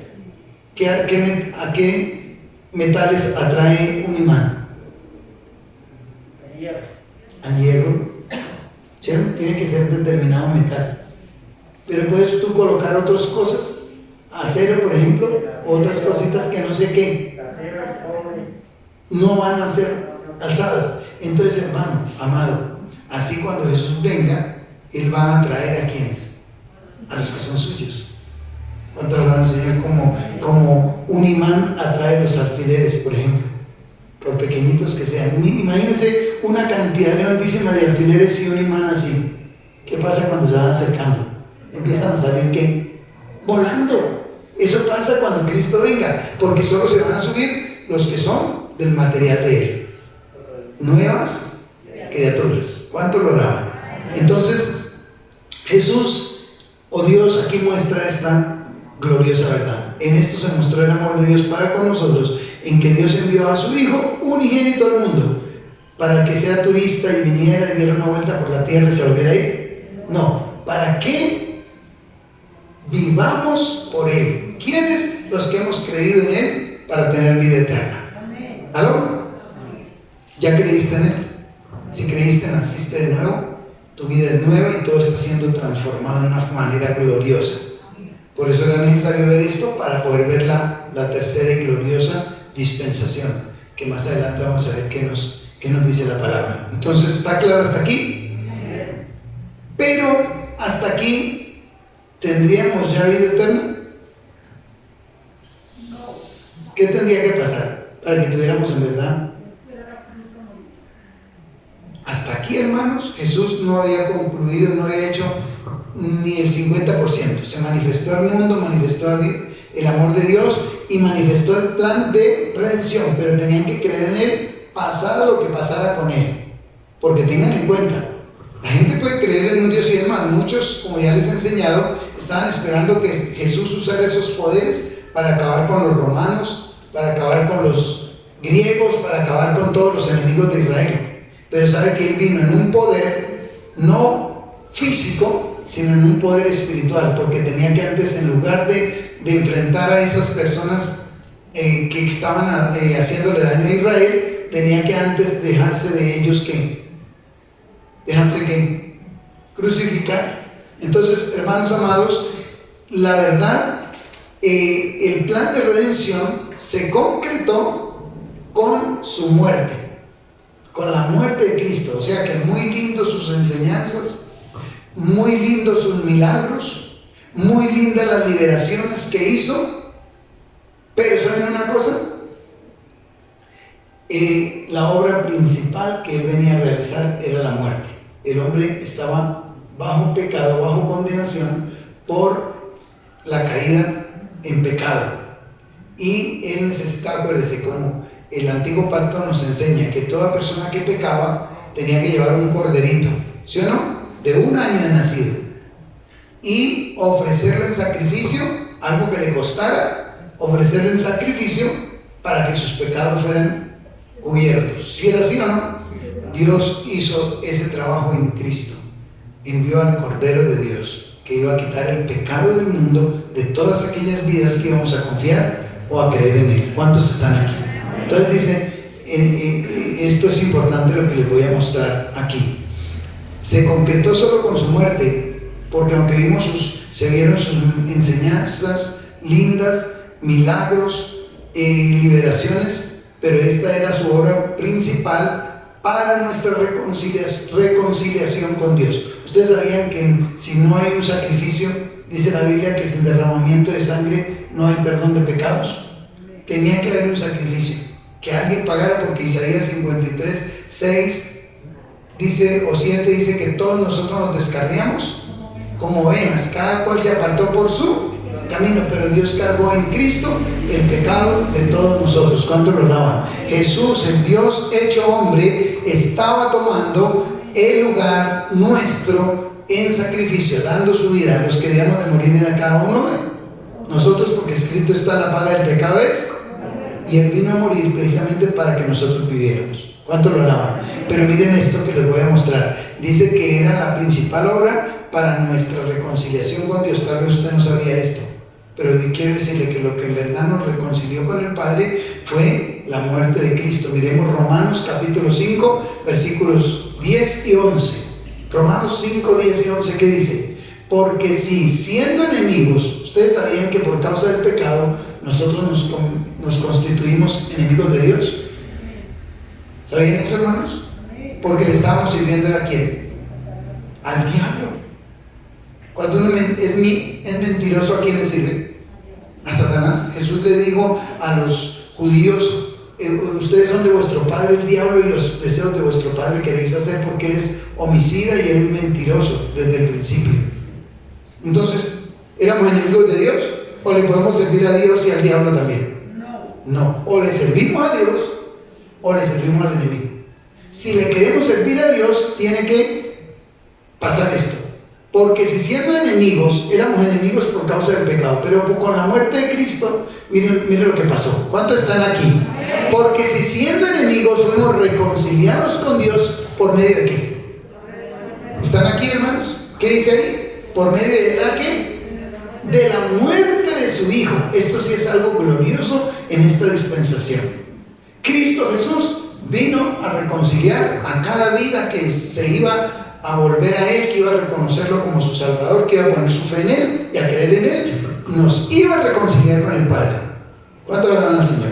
¿A qué metales atrae un imán? Al hierro. ¿Sí? Tiene que ser determinado metal. Pero puedes tú colocar otras cosas, acero por ejemplo, otras cositas que no sé qué, no van a ser alzadas. Entonces, hermano, amado, así cuando Jesús venga, Él va a traer a quienes, a los que son suyos. ¿Cuánto hablan, Señor? Como un imán atrae los alfileres, por ejemplo, por pequeñitos que sean. Imagínense una cantidad grandísima de alfileres y un imán así. ¿Qué pasa cuando se van acercando? Empiezan a salir ¿qué? Volando. Eso pasa cuando Cristo venga, porque solo se van a subir los que son del material de Él. Nuevas criaturas. ¿Cuánto lo alaban? Entonces, Jesús o Dios aquí muestra esta gloriosa verdad. En esto se mostró el amor de Dios para con nosotros, en que Dios envió a su Hijo unigénito al mundo, para que sea turista y viniera y diera una vuelta por la tierra y se volviera a ir. No, para que vivamos por Él. ¿Quiénes? Los que hemos creído en Él para tener vida eterna. ¿Aló? ¿Ya creíste en Él? Si creíste, naciste de nuevo, tu vida es nueva y todo está siendo transformado de una manera gloriosa. Por eso era necesario ver esto para poder ver la tercera y gloriosa dispensación, que más adelante vamos a ver qué nos dice la palabra. Entonces, ¿está claro hasta aquí? Pero hasta aquí, ¿tendríamos ya vida eterna? ¿Qué tendría que pasar para que tuviéramos en verdad? Hasta aquí, hermanos, Jesús no había concluido, no había hecho ni el 50%. Se manifestó al mundo, manifestó el amor de Dios y manifestó el plan de redención, pero tenían que creer en Él, pasara lo que pasara con Él. Porque tengan en cuenta, la gente puede creer en un Dios y demás. Muchos, como ya les he enseñado, estaban esperando que Jesús usara esos poderes para acabar con los romanos, para acabar con los griegos, para acabar con todos los enemigos de Israel. Pero sabe que Él vino en un poder no físico, sino en un poder espiritual, porque tenía que antes, en lugar de enfrentar a esas personas que estaban haciéndole daño a Israel, tenía que antes dejarse de ellos dejarse crucificar. Entonces, hermanos amados, la verdad, el plan de redención se concretó con su muerte, con la muerte de Cristo. O sea que muy lindos sus enseñanzas, muy lindos sus milagros, muy lindas las liberaciones que hizo, pero ¿saben una cosa? La obra principal que Él venía a realizar era la muerte. El hombre estaba bajo pecado, bajo condenación por la caída en pecado, y Él necesitaba, acuérdense, como el antiguo pacto nos enseña que toda persona que pecaba tenía que llevar un corderito, ¿sí o no?, de 1 año de nacido, y ofrecerlo en sacrificio, algo que le costara, ofrecerlo en sacrificio para que sus pecados fueran cubiertos. ¿Sí era así o no? Dios hizo ese trabajo en Cristo, envió al Cordero de Dios, que iba a quitar el pecado del mundo, de todas aquellas vidas que íbamos a confiar o a creer en Él. ¿Cuántos están aquí? Entonces dice, esto es importante lo que les voy a mostrar aquí. Se concretó solo con su muerte, porque aunque se vieron sus enseñanzas lindas, milagros, liberaciones, pero esta era su obra principal para nuestra reconciliación con Dios. Ustedes sabían que si no hay un sacrificio, dice la Biblia que sin derramamiento de sangre no hay perdón de pecados. Tenía que haber un sacrificio, que alguien pagara, porque Isaías 53, 6 dice, o 7 dice que todos nosotros nos descarriamos como ovejas, cada cual se apartó por su camino, pero Dios cargó en Cristo el pecado de todos nosotros. ¿Cuántos lo alaban? Jesús, el Dios hecho hombre, estaba tomando el lugar nuestro en sacrificio, dando su vida. Los que debíamos de morir era cada uno de nosotros, porque escrito está: la paga del pecado es, y Él vino a morir precisamente para que nosotros viviéramos. ¿Cuántos lo alaban? Pero miren esto que les voy a mostrar. Dice que era la principal obra para nuestra reconciliación con Dios. Tal vez usted no sabía esto, pero quiero decirle que lo que en verdad nos reconcilió con el Padre fue la muerte de Cristo. Miremos Romanos capítulo 5, versículos 10 y 11. Romanos 5, 10 y 11, ¿qué dice? Porque si siendo enemigos, ustedes sabían que por causa del pecado nosotros nos constituimos enemigos de Dios. ¿Sabían eso, hermanos? Porque le estábamos sirviendo ¿a quién? Al diablo. Cuando uno es mentiroso, ¿a quién le sirve? A Satanás. Jesús le dijo a los judíos: ustedes son de vuestro padre el diablo, y los deseos de vuestro padre queréis hacer, porque él es homicida y él es mentiroso desde el principio. Entonces, ¿éramos enemigos de Dios? ¿O le podemos servir a Dios y al diablo también? No. O le servimos a Dios o le servimos al enemigo. Si le queremos servir a Dios, tiene que pasar esto. Porque si siendo enemigos, éramos enemigos por causa del pecado, pero con la muerte de Cristo, miren lo que pasó. ¿Cuántos están aquí? Porque si siendo enemigos fuimos reconciliados con Dios, ¿por medio de qué? ¿Están aquí, hermanos? ¿Qué dice ahí? ¿Por medio de la qué? De la muerte de su Hijo. Esto sí es algo glorioso en esta dispensación. Cristo Jesús vino a reconciliar a cada vida que se iba a volver a Él, que iba a reconocerlo como su Salvador, que iba a poner su fe en Él y a creer en Él. Nos iba a reconciliar con el Padre. ¿Cuánto alaban al Señor?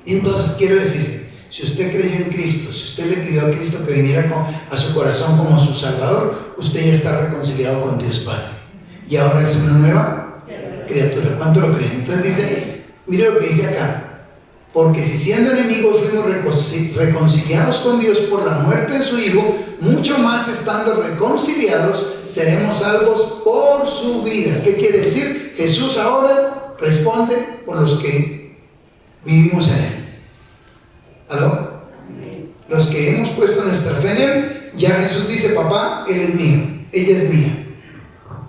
Entonces quiero decirle, si usted creyó en Cristo, si usted le pidió a Cristo que viniera a su corazón como su Salvador, usted ya está reconciliado con Dios Padre, y ahora es una nueva criatura. ¿Cuánto lo creen? Entonces dice, mire lo que dice acá: Porque si siendo enemigos fuimos reconciliados con Dios por la muerte de su Hijo, mucho más estando reconciliados, seremos salvos por su vida. ¿Qué quiere decir? Jesús ahora responde por los que vivimos en Él. ¿Aló? Los que hemos puesto nuestra fe en Él, ya Jesús dice: papá, Él es mío, ella es mía,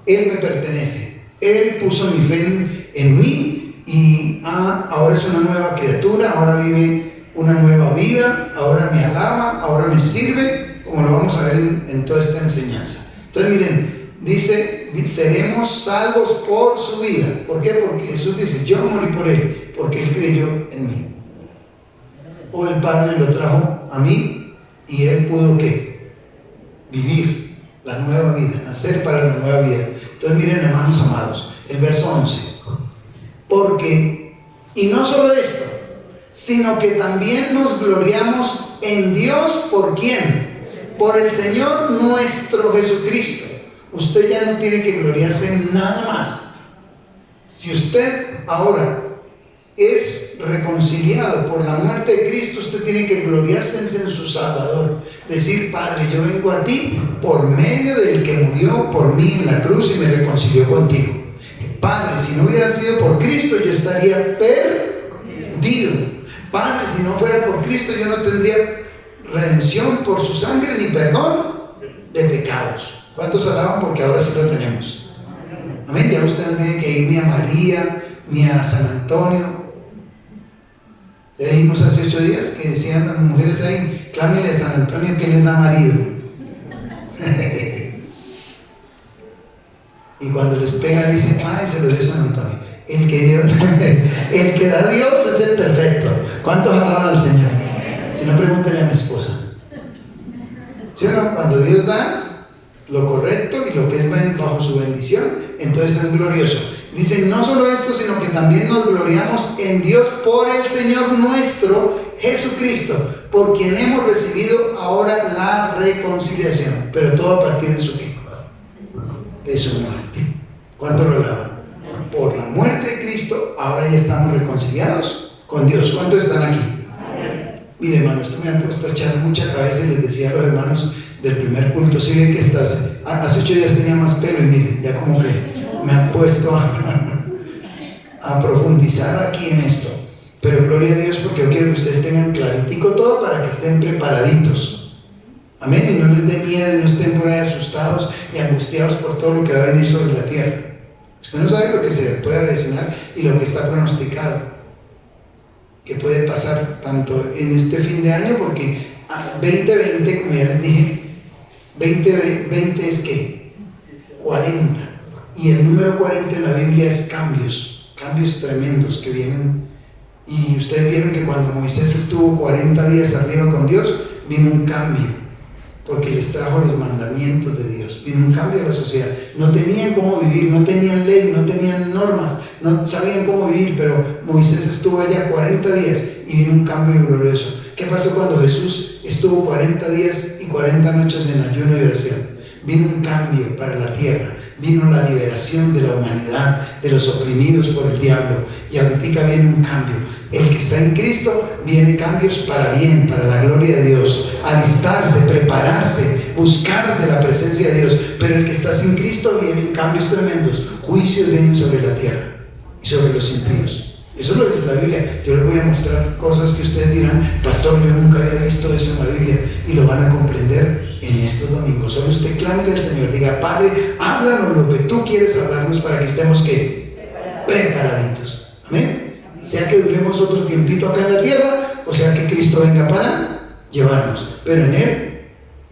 Él me pertenece, Él puso mi fe en mí. Y ahora es una nueva criatura, ahora vive una nueva vida, ahora me alaba, ahora me sirve, como lo vamos a ver en toda esta enseñanza. Entonces miren, dice: seremos salvos por su vida. ¿Por qué? Porque Jesús dice: yo morí por Él, porque Él creyó en mí. O el Padre lo trajo a mí y Él pudo ¿qué? Vivir la nueva vida, nacer para la nueva vida. Entonces miren, hermanos amados, el verso 11. Porque, y no solo esto, sino que también nos gloriamos en Dios. ¿Por quién? Por el Señor nuestro Jesucristo. Usted ya no tiene que gloriarse en nada más. Si usted ahora es reconciliado por la muerte de Cristo, usted tiene que gloriarse en su Salvador. Decir: Padre, yo vengo a ti por medio del que murió por mí en la cruz y me reconcilió contigo. Padre, si no hubiera sido por Cristo, yo estaría perdido. Padre, si no fuera por Cristo, yo no tendría redención por su sangre ni perdón de pecados. ¿Cuántos alaban? Porque ahora sí lo tenemos. Amén. Ya usted no tiene que ir ni a María ni a San Antonio. Ya dijimos hace 8 días que decían las mujeres ahí: clámenle a San Antonio que les da marido. Y cuando les pega dicen: ay, se lo dio San Antonio. El que da Dios es el perfecto. ¿Cuántos alaban al Señor? Si no, pregúntele a mi esposa. ¿Sí o no? Cuando Dios da lo correcto y lo que es bajo su bendición, entonces es glorioso. Dicen: no solo esto, sino que también nos gloriamos en Dios por el Señor nuestro Jesucristo, por quien hemos recibido ahora la reconciliación. Pero todo a partir de su ¿qué? De su muerte. ¿Cuánto lo alaban? Por la muerte de Cristo ahora ya estamos reconciliados con Dios. ¿Cuántos están aquí? Mire, hermanos, esto me ha puesto a echar mucha cabeza. Y les decía a los hermanos del primer culto: si ven que estás, hace 8 días tenía más pelo, y miren, ya como que me han puesto a profundizar aquí en esto. Pero gloria a Dios, porque yo quiero que ustedes tengan claritico todo para que estén preparaditos. Amén. Y no les dé miedo y no estén por ahí asustados y angustiados por todo lo que va a venir sobre la tierra. Usted no sabe lo que se puede avecinar y lo que está pronosticado, que puede pasar tanto en este fin de año, porque 2020, como ya les dije, 2020 es ¿qué? 40. Y el número 40 en la Biblia es cambios tremendos que vienen. Y ustedes vieron que cuando Moisés estuvo 40 días arriba con Dios, vino un cambio, porque les trajo los mandamientos de Dios. Vino un cambio a la sociedad. No tenían cómo vivir, no tenían ley, no tenían normas, no sabían cómo vivir, pero Moisés estuvo allá 40 días y vino un cambio glorioso. ¿Qué pasó cuando Jesús estuvo 40 días y 40 noches en ayuno y oración? Vino un cambio para la tierra. Vino la liberación de la humanidad, de los oprimidos por el diablo. Y ahorita viene un cambio. El que está en Cristo, viene cambios para bien, para la gloria de Dios. Alistarse, prepararse, buscar de la presencia de Dios. Pero el que está sin Cristo, vienen cambios tremendos. Juicios vienen sobre la tierra y sobre los impíos. Eso lo dice la Biblia. Yo les voy a mostrar cosas que ustedes dirán: pastor, yo nunca había visto eso en la Biblia. Y lo van a comprender en estos domingos. Solo usted clame al Señor, diga: Padre, háblanos lo que tú quieres hablarnos para que estemos ¿qué? Preparaditos. Amén. Sea que duremos otro tiempito acá en la tierra, o sea que Cristo venga para llevarnos. Pero en Él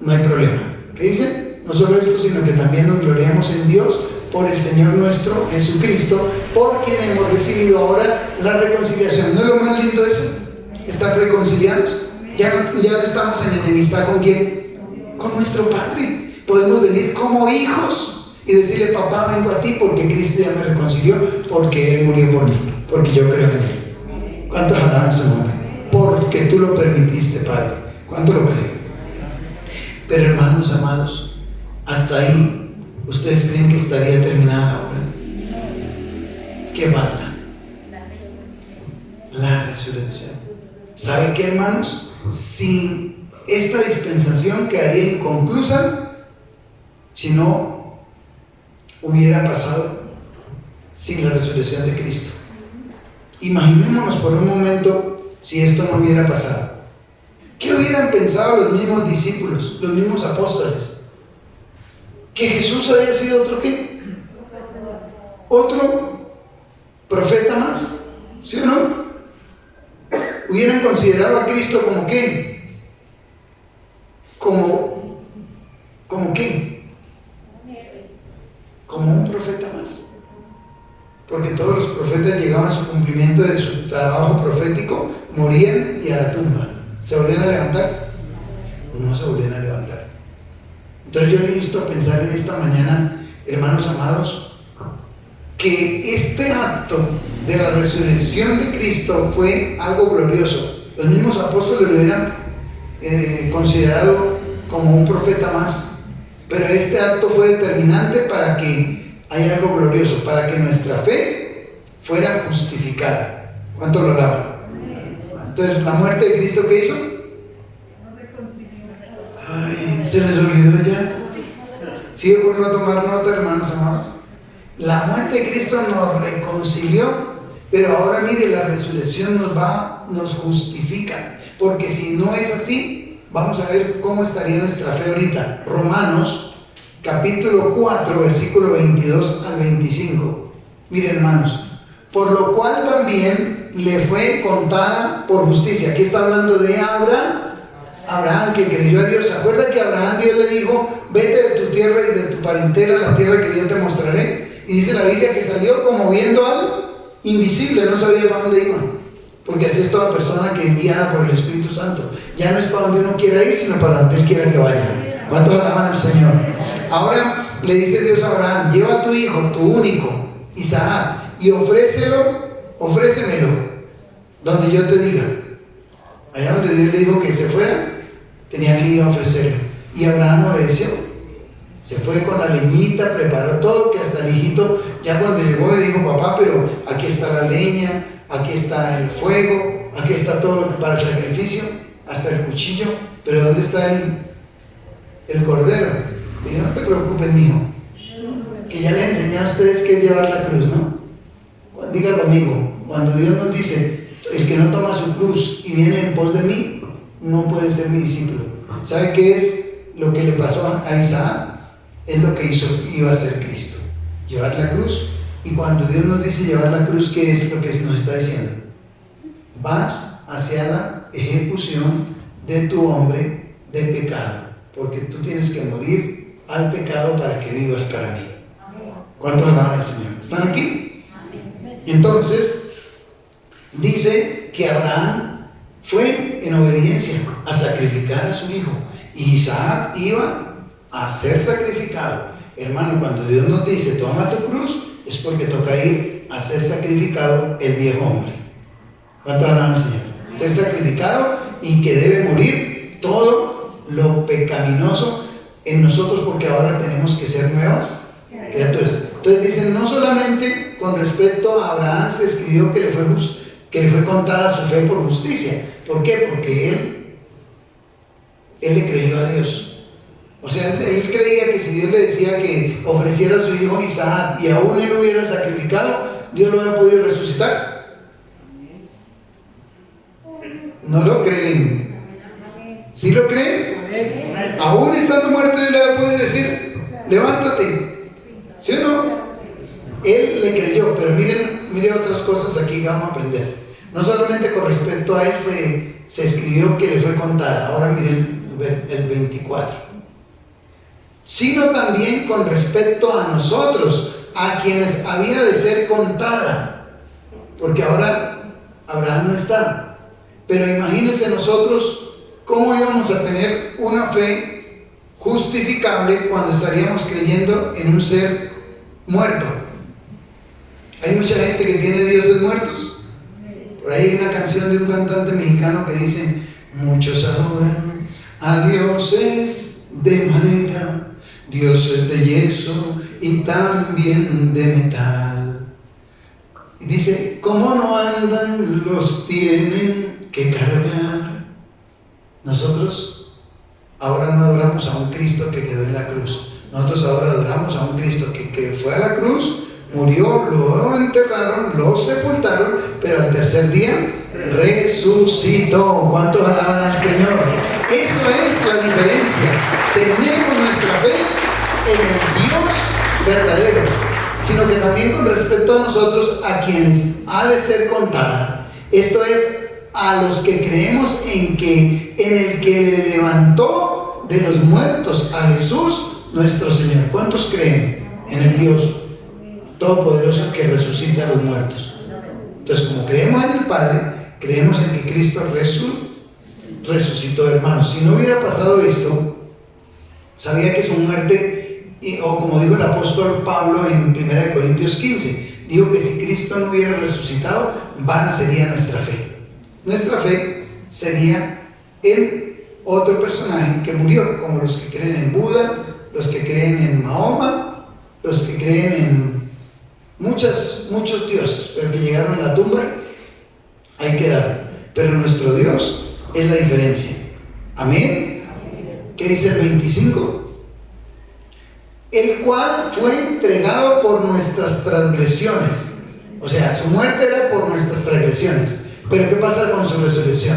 no hay problema. ¿Qué dice? No solo esto, sino que también nos gloriamos en Dios por el Señor nuestro Jesucristo, por quien hemos recibido ahora la reconciliación. ¿No es lo más lindo eso? Estar reconciliados. Ya no estamos en enemistad ¿con quién? Con nuestro Padre. Podemos venir como hijos y decirle: papá, vengo a ti porque Cristo ya me reconcilió, porque Él murió por mí, porque yo creo en Él. ¿Cuántos alaban su nombre? Porque tú lo permitiste, Padre. ¿Cuánto lo creen? Pero hermanos amados, hasta ahí, ¿ustedes creen que estaría terminada ahora? ¿Qué falta? La resurrección. ¿Sabe qué, hermanos? Si esta dispensación quedaría inconclusa si no hubiera pasado sin la resurrección de Cristo. Imaginémonos por un momento si esto no hubiera pasado. ¿Qué hubieran pensado los mismos discípulos, los mismos apóstoles? ¿Que Jesús había sido otro qué? ¿Otro profeta más? ¿Sí o no? ¿Hubieran considerado a Cristo como qué? ¿Como qué? Como un profeta más. Porque todos los profetas llegaban a su cumplimiento de su trabajo profético, morían y a la tumba. ¿Se volvían a levantar? No se volvían a levantar. Entonces yo le insto a pensar en esta mañana, hermanos amados, que este acto de la resurrección de Cristo fue algo glorioso. Los mismos apóstoles lo hubieran considerado como un profeta más, pero este acto fue determinante para que haya algo glorioso, para que nuestra fe fuera justificada. ¿Cuánto lo alaban? Entonces, ¿la muerte de Cristo qué hizo? Ay, se les olvidó ya. ¿Sigue por no tomar nota, hermanos amados? La muerte de Cristo nos reconcilió, pero ahora mire, la resurrección nos justifica, porque si no es así, vamos a ver cómo estaría nuestra fe ahorita. Romanos, capítulo 4, versículo 22 al 25. Miren, hermanos, por lo cual también le fue contada por justicia. Aquí está hablando de Abraham, que creyó a Dios. ¿Se acuerda que a Abraham Dios le dijo: vete de tu tierra y de tu parentela a la tierra que yo te mostraré? Y dice la Biblia que salió como viendo al invisible, no sabía para dónde iba. Porque así es toda persona que es guiada por el Espíritu Santo. Ya no es para donde uno quiera ir, sino para donde Él quiera que vaya. ¿Cuántos alaban al Señor? Ahora le dice Dios a Abraham: lleva a tu hijo, tu único, Isaac, y ofrécemelo donde yo te diga. Allá donde Dios le dijo que se fuera, tenía que ir a ofrecerlo. Y Abraham obedeció. Se fue con la leñita, preparó todo, que hasta el hijito, ya cuando llegó, le dijo: papá, pero aquí está la leña, aquí está el fuego, aquí está todo lo que para el sacrificio, hasta el cuchillo, pero ¿dónde está el cordero? Y no te preocupes, mijo, que ya les enseñé a ustedes que es llevar la cruz, ¿no? Dígalo, amigo, cuando Dios nos dice: el que no toma su cruz y viene en pos de mí, no puede ser mi discípulo. ¿Sabe qué es lo que le pasó a Isaac? Es lo que iba a hacer Cristo, llevar la cruz. Y cuando Dios nos dice llevar la cruz, ¿qué es lo que nos está diciendo? Vas hacia la ejecución de tu hombre de pecado, porque tú tienes que morir al pecado para que vivas para mí. ¿Cuántos alaban al Señor? ¿Están aquí? Entonces dice que Abraham fue en obediencia a sacrificar a su hijo, y Isaac iba a ser sacrificado. Hermano, cuando Dios nos dice toma tu cruz, es porque toca ir a ser sacrificado el viejo hombre. ¿Cuánto alaban al Señor? Ser sacrificado, y que debe morir todo lo pecaminoso en nosotros, porque ahora tenemos que ser nuevas criaturas. Entonces dicen, no solamente con respecto a Abraham se escribió que le fue contada su fe por justicia. ¿Por qué? Porque él le creyó a Dios. O sea, él creía que si Dios le decía que ofreciera a su hijo Isaac y aún él lo hubiera sacrificado, Dios lo había podido resucitar. ¿No lo creen? ¿Sí lo creen? Aún estando muerto, Dios le había podido decir: levántate. ¿Sí o no? Él le creyó, pero miren otras cosas aquí que vamos a aprender. No solamente con respecto a él se escribió que le fue contada. Ahora miren el 24. Sino también con respecto a nosotros, a quienes había de ser contada. Porque ahora Abraham no está. Pero imagínense nosotros cómo íbamos a tener una fe justificable cuando estaríamos creyendo en un ser muerto. Hay mucha gente que tiene dioses muertos. Por ahí hay una canción de un cantante mexicano que dice: muchos adoran a dioses de madera, dioses de yeso y también de metal. Y dice, ¿cómo no andan los tienen que cargar? Nosotros ahora no adoramos a un Cristo que quedó en la cruz. Nosotros ahora adoramos a un Cristo que fue a la cruz, murió, lo enterraron, lo sepultaron, pero al tercer día resucitó. ¿Cuántos alaban al Señor? Eso es la diferencia. Tenemos nuestra fe en el Dios verdadero, sino que también con respecto a nosotros, a quienes ha de ser contada. Esto es, a los que creemos en el que le levantó de los muertos a Jesús nuestro Señor. ¿Cuántos creen en el Dios todopoderoso que resucita a los muertos? Entonces, como creemos en el Padre, creemos en que Cristo resucitó, hermanos. Si no hubiera pasado esto, sabía que su muerte, o como dijo el apóstol Pablo en 1 Corintios 15, dijo que si Cristo no hubiera resucitado, vana sería nuestra fe. Nuestra fe sería en otro personaje que murió, como los que creen en Buda, los que creen en Mahoma, los que creen en muchos dioses, pero que llegaron a la tumba y ahí quedaron. Pero nuestro Dios es la diferencia. Amén. ¿Qué dice el 25? El cual fue entregado por nuestras transgresiones. O sea, su muerte era por nuestras transgresiones. Pero ¿qué pasa con su resurrección?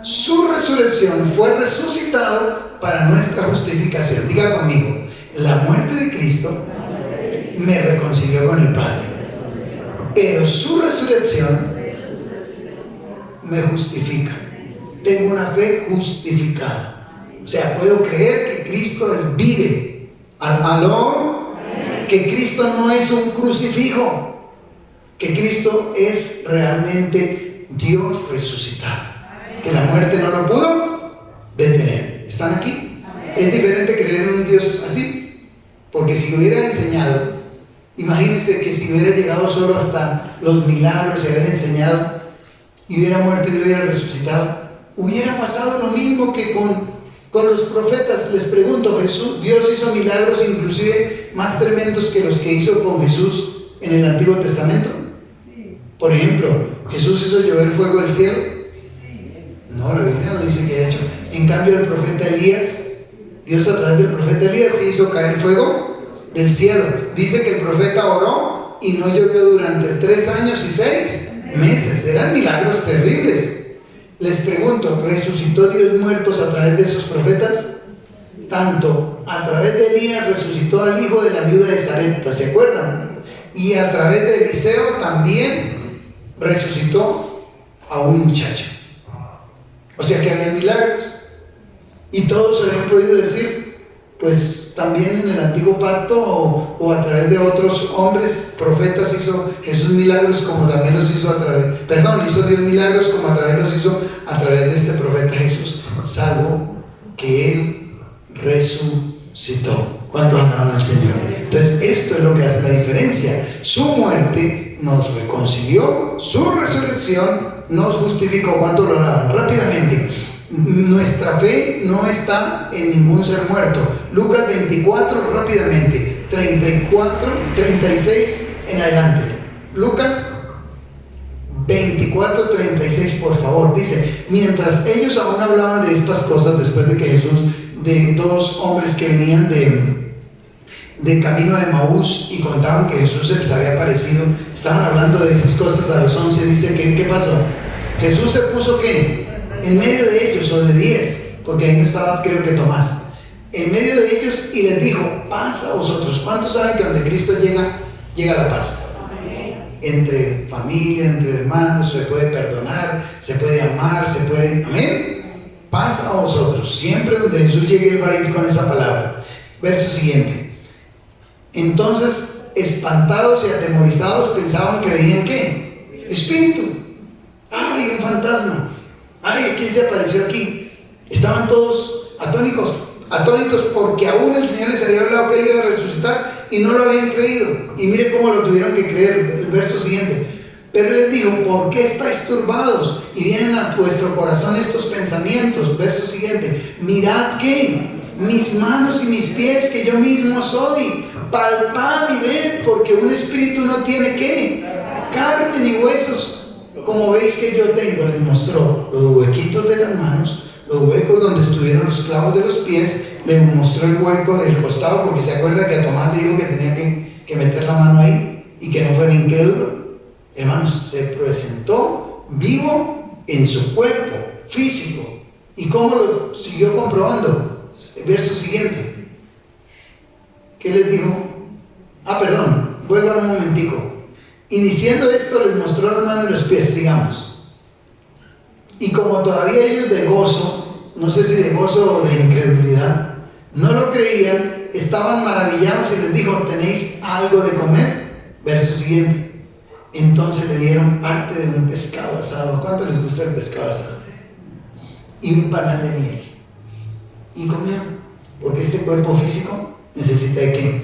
Su resurrección fue resucitado para nuestra justificación. Diga conmigo, la muerte de Cristo me reconcilió con el Padre, pero su resurrección me justifica. Tengo una fe justificada. O sea, puedo creer que Cristo vive. ¿Aló? Que Cristo no es un crucifijo, que Cristo es realmente Dios resucitado, que la muerte no lo pudo detener. ¿Están aquí? Es diferente creer en un Dios así, porque si lo hubiera enseñado, imagínense que si hubiera llegado solo hasta los milagros y hubiera enseñado y hubiera muerto y no hubiera resucitado, hubiera pasado lo mismo que con los profetas. Les pregunto, Dios hizo milagros inclusive más tremendos que los que hizo con Jesús en el Antiguo Testamento. Por ejemplo, Jesús hizo llover fuego del cielo. No, la Biblia no dice que haya hecho. En cambio, el profeta Elías, Dios a través del profeta Elías se hizo caer fuego del cielo. Dice que el profeta oró y no llovió durante 3 años y 6 meses. Eran milagros terribles. Les pregunto, ¿resucitó Dios muertos a través de esos profetas? Tanto a través de Elías resucitó al hijo de la viuda de Sarepta, ¿se acuerdan? Y a través de Eliseo también resucitó a un muchacho. O sea que había milagros. Y todos habían podido decir, pues también en el antiguo pacto o a través de otros hombres, profetas, hizo Jesús milagros como también los hizo hizo Dios milagros como a través los hizo a través de este profeta Jesús, salvo que Él resucitó. ¿Cuándo alaban al Señor? Entonces esto es lo que hace la diferencia. Su muerte nos reconcilió, su resurrección nos justificó. ¿Cuánto lo alaban? Rápidamente. Nuestra fe no está en ningún ser muerto. Lucas 24, rápidamente, 34, 36 en adelante. Lucas 24, 36, por favor. Dice, mientras ellos aún hablaban de estas cosas, después de que Jesús, de 2 hombres que venían de camino de Maús y contaban que Jesús se les había aparecido, estaban hablando de esas cosas. A los 11 dice que, ¿qué pasó? Jesús se puso, ¿qué? En medio de ellos, o de 10, porque ahí no estaba, creo que Tomás, en medio de ellos, y les dijo, paz a vosotros. ¿Cuántos saben que donde Cristo llega la paz? Entre familia, entre hermanos, se puede perdonar, se puede amar, se puede, amén, paz a vosotros. Siempre donde Jesús llegue, Él va a ir con esa palabra. Verso siguiente. Entonces, espantados y atemorizados, pensaban que veían, ¿qué? Espíritu. ¡Ay, un fantasma! ¡Ay, quién se apareció aquí! Estaban todos atónitos porque aún el Señor les había hablado que Él iba a resucitar y no lo habían creído. Y mire cómo lo tuvieron que creer. El verso siguiente. Pero Él les dijo, ¿por qué estáis turbados? Y vienen a vuestro corazón estos pensamientos. Verso siguiente. Mirad que mis manos y mis pies, que yo mismo soy. Palpad y ved, porque un espíritu no tiene ¿qué? carne ni huesos, como veis que yo tengo. Les mostró los huequitos de las manos, los huecos donde estuvieron los clavos de los pies, le mostró el hueco del costado, porque se acuerda que a Tomás le dijo que tenía que meter la mano ahí y que no fuera incrédulo. Hermanos, se presentó vivo en su cuerpo físico. ¿Y cómo lo siguió comprobando? Verso siguiente. ¿Qué les dijo? Vuelvo un momentico. Y diciendo esto, les mostró las manos y los pies. Sigamos. Y como todavía ellos de gozo, no sé si de gozo o de incredulidad, no lo creían, estaban maravillados y les dijo: ¿tenéis algo de comer? Verso siguiente. Entonces le dieron parte de un pescado asado. ¿Cuánto les gusta el pescado asado? Y un panal de miel. Y comió, porque este cuerpo físico necesita ¿de qué?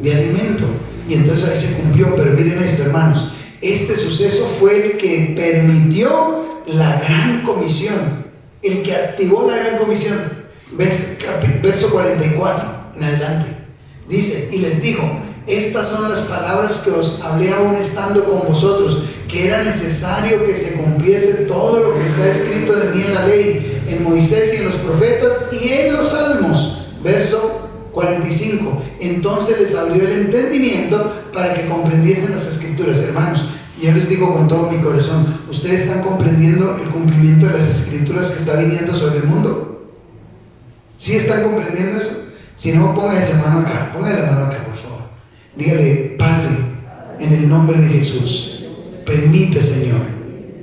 De alimento. Y entonces ahí se cumplió. Pero miren esto, hermanos, este suceso fue el que permitió la gran comisión, el que activó la gran comisión. Verso 44 en adelante dice: y les dijo: estas son las palabras que os hablé aún estando con vosotros, que era necesario que se cumpliese todo lo que está escrito de mí en la ley, en Moisés y en los profetas y en los salmos. Verso 45. Entonces les abrió el entendimiento para que comprendiesen las escrituras. Hermanos, yo les digo con todo mi corazón, ¿ustedes están comprendiendo el cumplimiento de las escrituras que está viniendo sobre el mundo? ¿Sí están comprendiendo eso? Si no, póngase la mano acá, por favor. Dígale: Padre, en el nombre de Jesús, permite, Señor,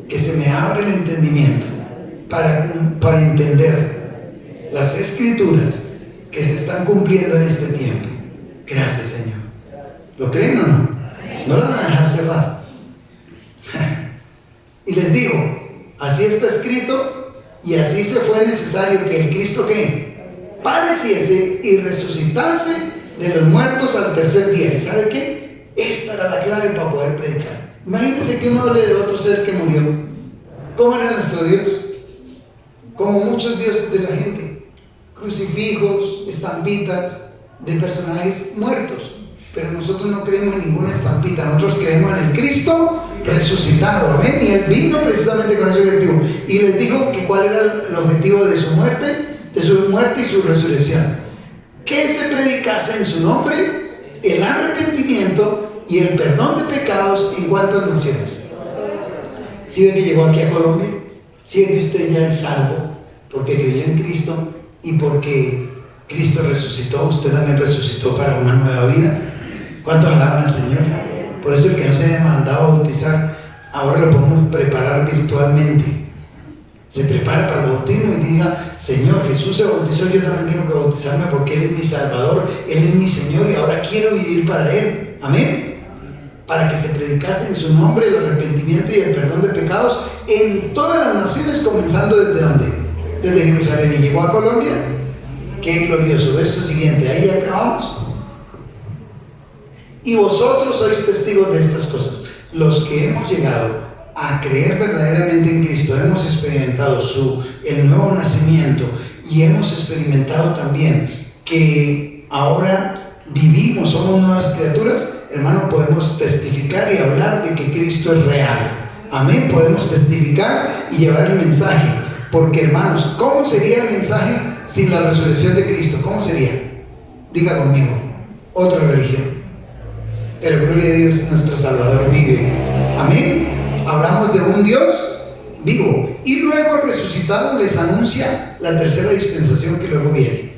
que se me abra el entendimiento para entender las escrituras que se están cumpliendo en este tiempo. Gracias, Señor. ¿Lo creen o no? No lo van a dejar cerrar. Y les digo: así está escrito, y así se fue necesario que el Cristo que padeciese y resucitase de los muertos al tercer día. ¿Y sabe qué? Esta era la clave para poder predicar. Imagínense que uno hable de otro ser que murió. ¿Cómo era nuestro Dios? Como muchos dioses de la gente: crucifijos, estampitas de personajes muertos. Pero nosotros no creemos en ninguna estampita, nosotros creemos en el Cristo resucitado. ¿Amén? Y Él vino precisamente con ese objetivo. Y les dijo que cuál era el objetivo de su muerte y su resurrección: que se predicase en su nombre el arrepentimiento y el perdón de pecados. ¿En cuántas naciones? ¿Sí ve que llegó aquí a Colombia? ¿Sí ve que usted ya es salvo porque creyó en Cristo y porque Cristo resucitó? Usted también resucitó para una nueva vida. ¿Cuántos alaban al Señor? Por eso el que no se haya mandado a bautizar, ahora lo podemos preparar virtualmente. Se prepara para el bautismo y diga: Señor, Jesús se bautizó, yo también tengo que bautizarme porque Él es mi Salvador, Él es mi Señor y ahora quiero vivir para Él. Amén. Para que se predicase en su nombre el arrepentimiento y el perdón de pecados en todas las naciones, comenzando ¿desde dónde? Desde Jerusalén. ¿Y llegó a Colombia? ¡Qué glorioso! Verso siguiente, ahí acabamos. Y vosotros sois testigos de estas cosas. Los que hemos llegado a creer verdaderamente en Cristo, hemos experimentado el nuevo nacimiento y hemos experimentado también que ahora vivimos, somos nuevas criaturas. Hermano, podemos testificar y hablar de que Cristo es real. Amén. Podemos testificar y llevar el mensaje, porque, hermanos, ¿cómo sería el mensaje sin la resurrección de Cristo? ¿Cómo sería? Diga conmigo: otra religión. Pero gloria a Dios, nuestro Salvador vive. Amén. Hablamos de un Dios vivo. Y luego resucitado les anuncia la tercera dispensación que luego viene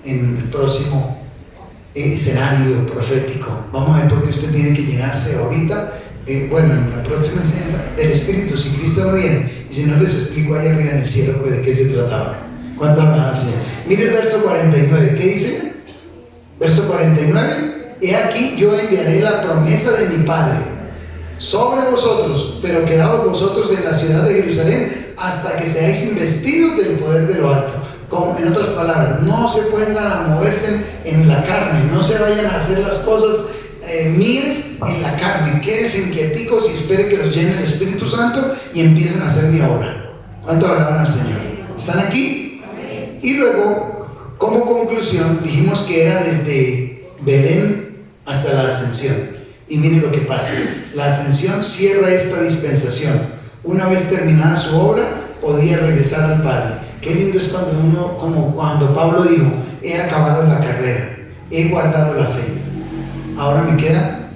en el próximo escenario profético. Vamos a ver por qué usted tiene que llenarse ahorita, en la próxima enseñanza del Espíritu, si Cristo no viene. Y si no, les explico allá arriba en el cielo de qué se trataba. ¿Cuánto hablan así? Mire el verso 49. ¿Qué dice? Verso 49. He aquí, yo enviaré la promesa de mi Padre sobre vosotros, pero quedaos vosotros en la ciudad de Jerusalén hasta que seáis investidos del poder de lo alto. Como, en otras palabras, no se pongan a moverse en la carne, no se vayan a hacer las cosas mías en la carne. Quédense inquieticos y esperen que los llene el Espíritu Santo y empiecen a hacer mi obra. ¿Cuánto alaban al Señor? ¿Están aquí? Amén. Y luego, como conclusión, dijimos que era desde Belén hasta la ascensión. Y miren lo que pasa. La ascensión cierra esta dispensación. Una vez terminada su obra, podía regresar al Padre. Qué lindo es cuando uno, como cuando Pablo dijo, he acabado la carrera, he guardado la fe, ahora me queda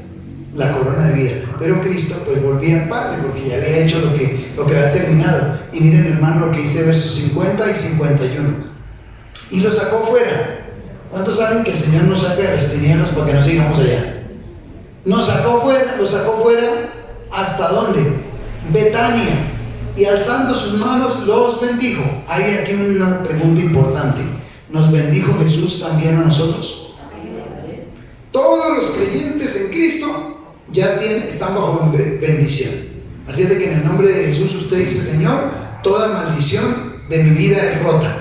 la corona de vida. Pero Cristo pues volvía al Padre porque ya había hecho lo que había terminado. Y miren, hermano, lo que dice versos 50 y 51. Y lo sacó fuera. ¿Cuántos saben que el Señor nos saca de las tinieblas para que no sigamos allá? Nos sacó fuera, lo sacó fuera. ¿Hasta dónde? Betania. Y alzando sus manos los bendijo. Hay aquí una pregunta importante. ¿Nos bendijo Jesús también a nosotros? Todos los creyentes en Cristo ya están bajo bendición. Así es de que en el nombre de Jesús usted dice: Señor, toda maldición de mi vida es rota.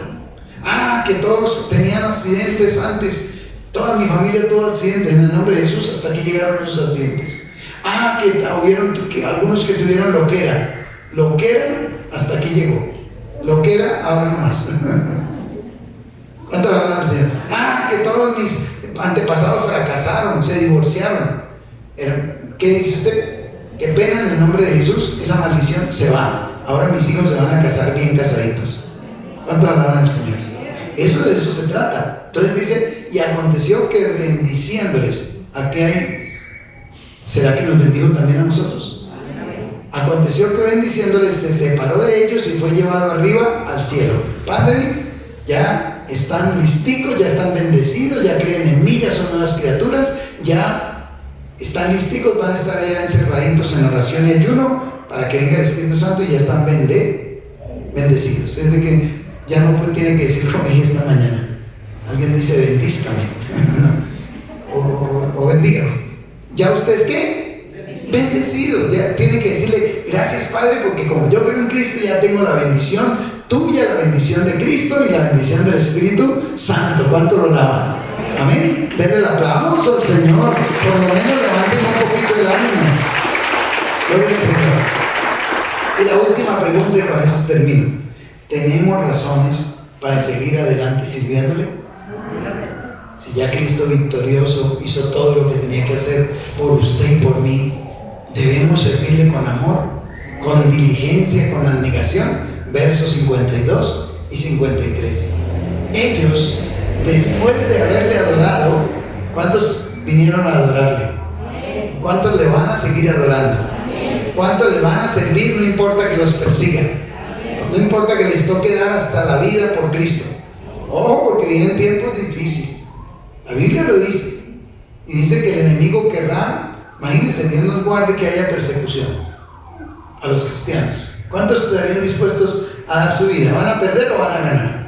Que todos tenían accidentes antes, toda mi familia tuvo accidentes, en el nombre de Jesús, hasta que llegaron esos accidentes. Que algunos que tuvieron loquera, hasta aquí llegó. Loquera, ahora no más. ¿Cuánto hablan al Señor? Que todos mis antepasados fracasaron, se divorciaron. ¿Qué dice usted? Qué pena, en el nombre de Jesús, esa maldición se va. Ahora mis hijos se van a casar bien casaditos. ¿Cuánto hablan al Señor? De eso se trata. Entonces dice: y aconteció que bendiciéndoles, aquí hay, ¿será que nos bendijo también a nosotros? Aconteció que bendiciéndoles se separó de ellos y fue llevado arriba al cielo. Padre, ya están listicos, ya están bendecidos, ya creen en mí, ya son nuevas criaturas, ya están listicos, van a estar allá encerraditos en oración y ayuno para que venga el Espíritu Santo, y ya están bendecidos. Es de que ya no tienen que decir como dije esta mañana. Alguien dice: bendízcame o bendígame. ¿Ya ustedes qué? Bendecidos. Ya tienen que decirle: gracias, Padre, porque como yo creo en Cristo, ya tengo la bendición tuya, la bendición de Cristo y la bendición del Espíritu Santo. ¿Cuánto lo lavan? Amén. Denle el aplauso al Señor. Por lo menos levanten un poquito el ánimo. Gloria al Señor. Y la última pregunta, y con eso termino: ¿tenemos razones para seguir adelante sirviéndole? Si ya Cristo victorioso hizo todo lo que tenía que hacer por usted y por mí, debemos servirle con amor, con diligencia, con abnegación. Versos 52 y 53. Ellos, después de haberle adorado, ¿cuántos vinieron a adorarle? ¿Cuántos le van a seguir adorando? ¿Cuántos le van a servir? No importa que los persigan, no importa que les toque dar hasta la vida por Cristo. Ojo, porque vienen tiempos difíciles. La Biblia lo dice, y dice que el enemigo querrá, imagínense, Dios nos guarde que haya persecución a los cristianos. ¿Cuántos estarían dispuestos a dar su vida? ¿Van a perder o van a ganar?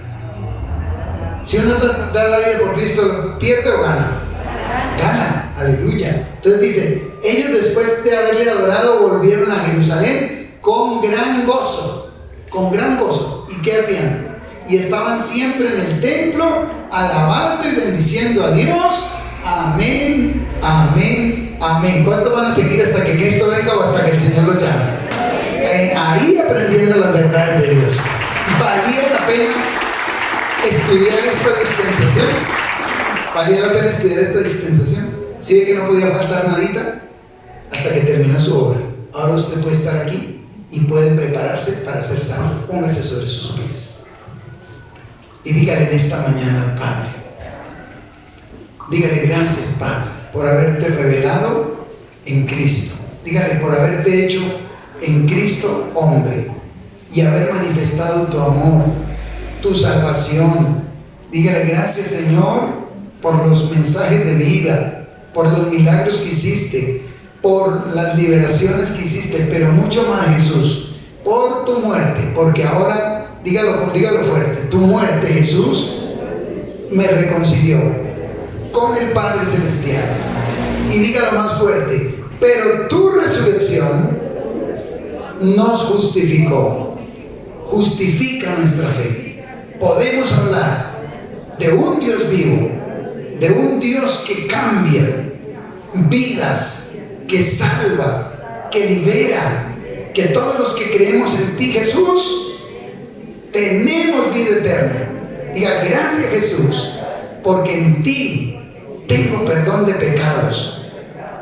Si uno da la vida por Cristo, ¿pierde o gana? Gana, aleluya. Entonces dice: ellos, después de haberle adorado, volvieron a Jerusalén con gran gozo. Con gran gozo. ¿Y qué hacían? Y estaban siempre en el templo, alabando y bendiciendo a Dios. Amén, amén, amén. ¿Cuántos van a seguir hasta que Cristo venga o hasta que el Señor los llame? Ahí aprendiendo las verdades de Dios. ¿Valía la pena estudiar esta dispensación? ¿Valía la pena estudiar esta dispensación? ¿Sí ve que no podía faltar nadita? Hasta que terminó su obra. Ahora usted puede estar aquí y puede prepararse para ser salvo. Póngase sobre sus pies y dígale en esta mañana al Padre. Dígale: gracias, Padre, por haberte revelado en Cristo. Dígale: por haberte hecho en Cristo hombre y haber manifestado tu amor, tu salvación. Dígale: gracias, Señor, por los mensajes de vida, por los milagros que hiciste, por las liberaciones que hiciste, pero mucho más, Jesús, por tu muerte, porque ahora, dígalo fuerte: tu muerte, Jesús, me reconcilió con el Padre Celestial. Y dígalo más fuerte: pero tu resurrección nos justificó. Justifica nuestra fe. Podemos hablar de un Dios vivo, de un Dios que cambia vidas, que salva, que libera, que todos los que creemos en ti, Jesús, tenemos vida eterna. Diga: gracias, Jesús, porque en ti tengo perdón de pecados.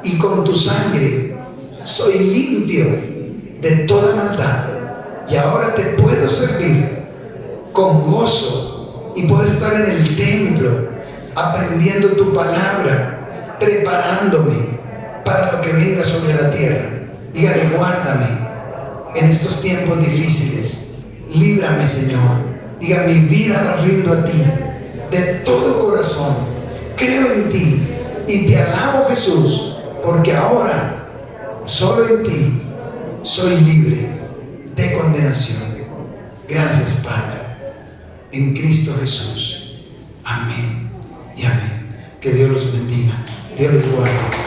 y con tu sangre soy limpio de toda maldad. Y ahora te puedo servir con gozo y puedo estar en el templo aprendiendo tu palabra, preparándome para lo que venga sobre la tierra. Dígale, guárdame en estos tiempos difíciles. Líbrame, Señor. Diga, mi vida la rindo a ti de todo corazón. Creo en ti y te alabo, Jesús, porque ahora solo en ti soy libre de condenación. Gracias, Padre, en Cristo Jesús. Amén y amén. Que Dios los bendiga. Dios los guarde.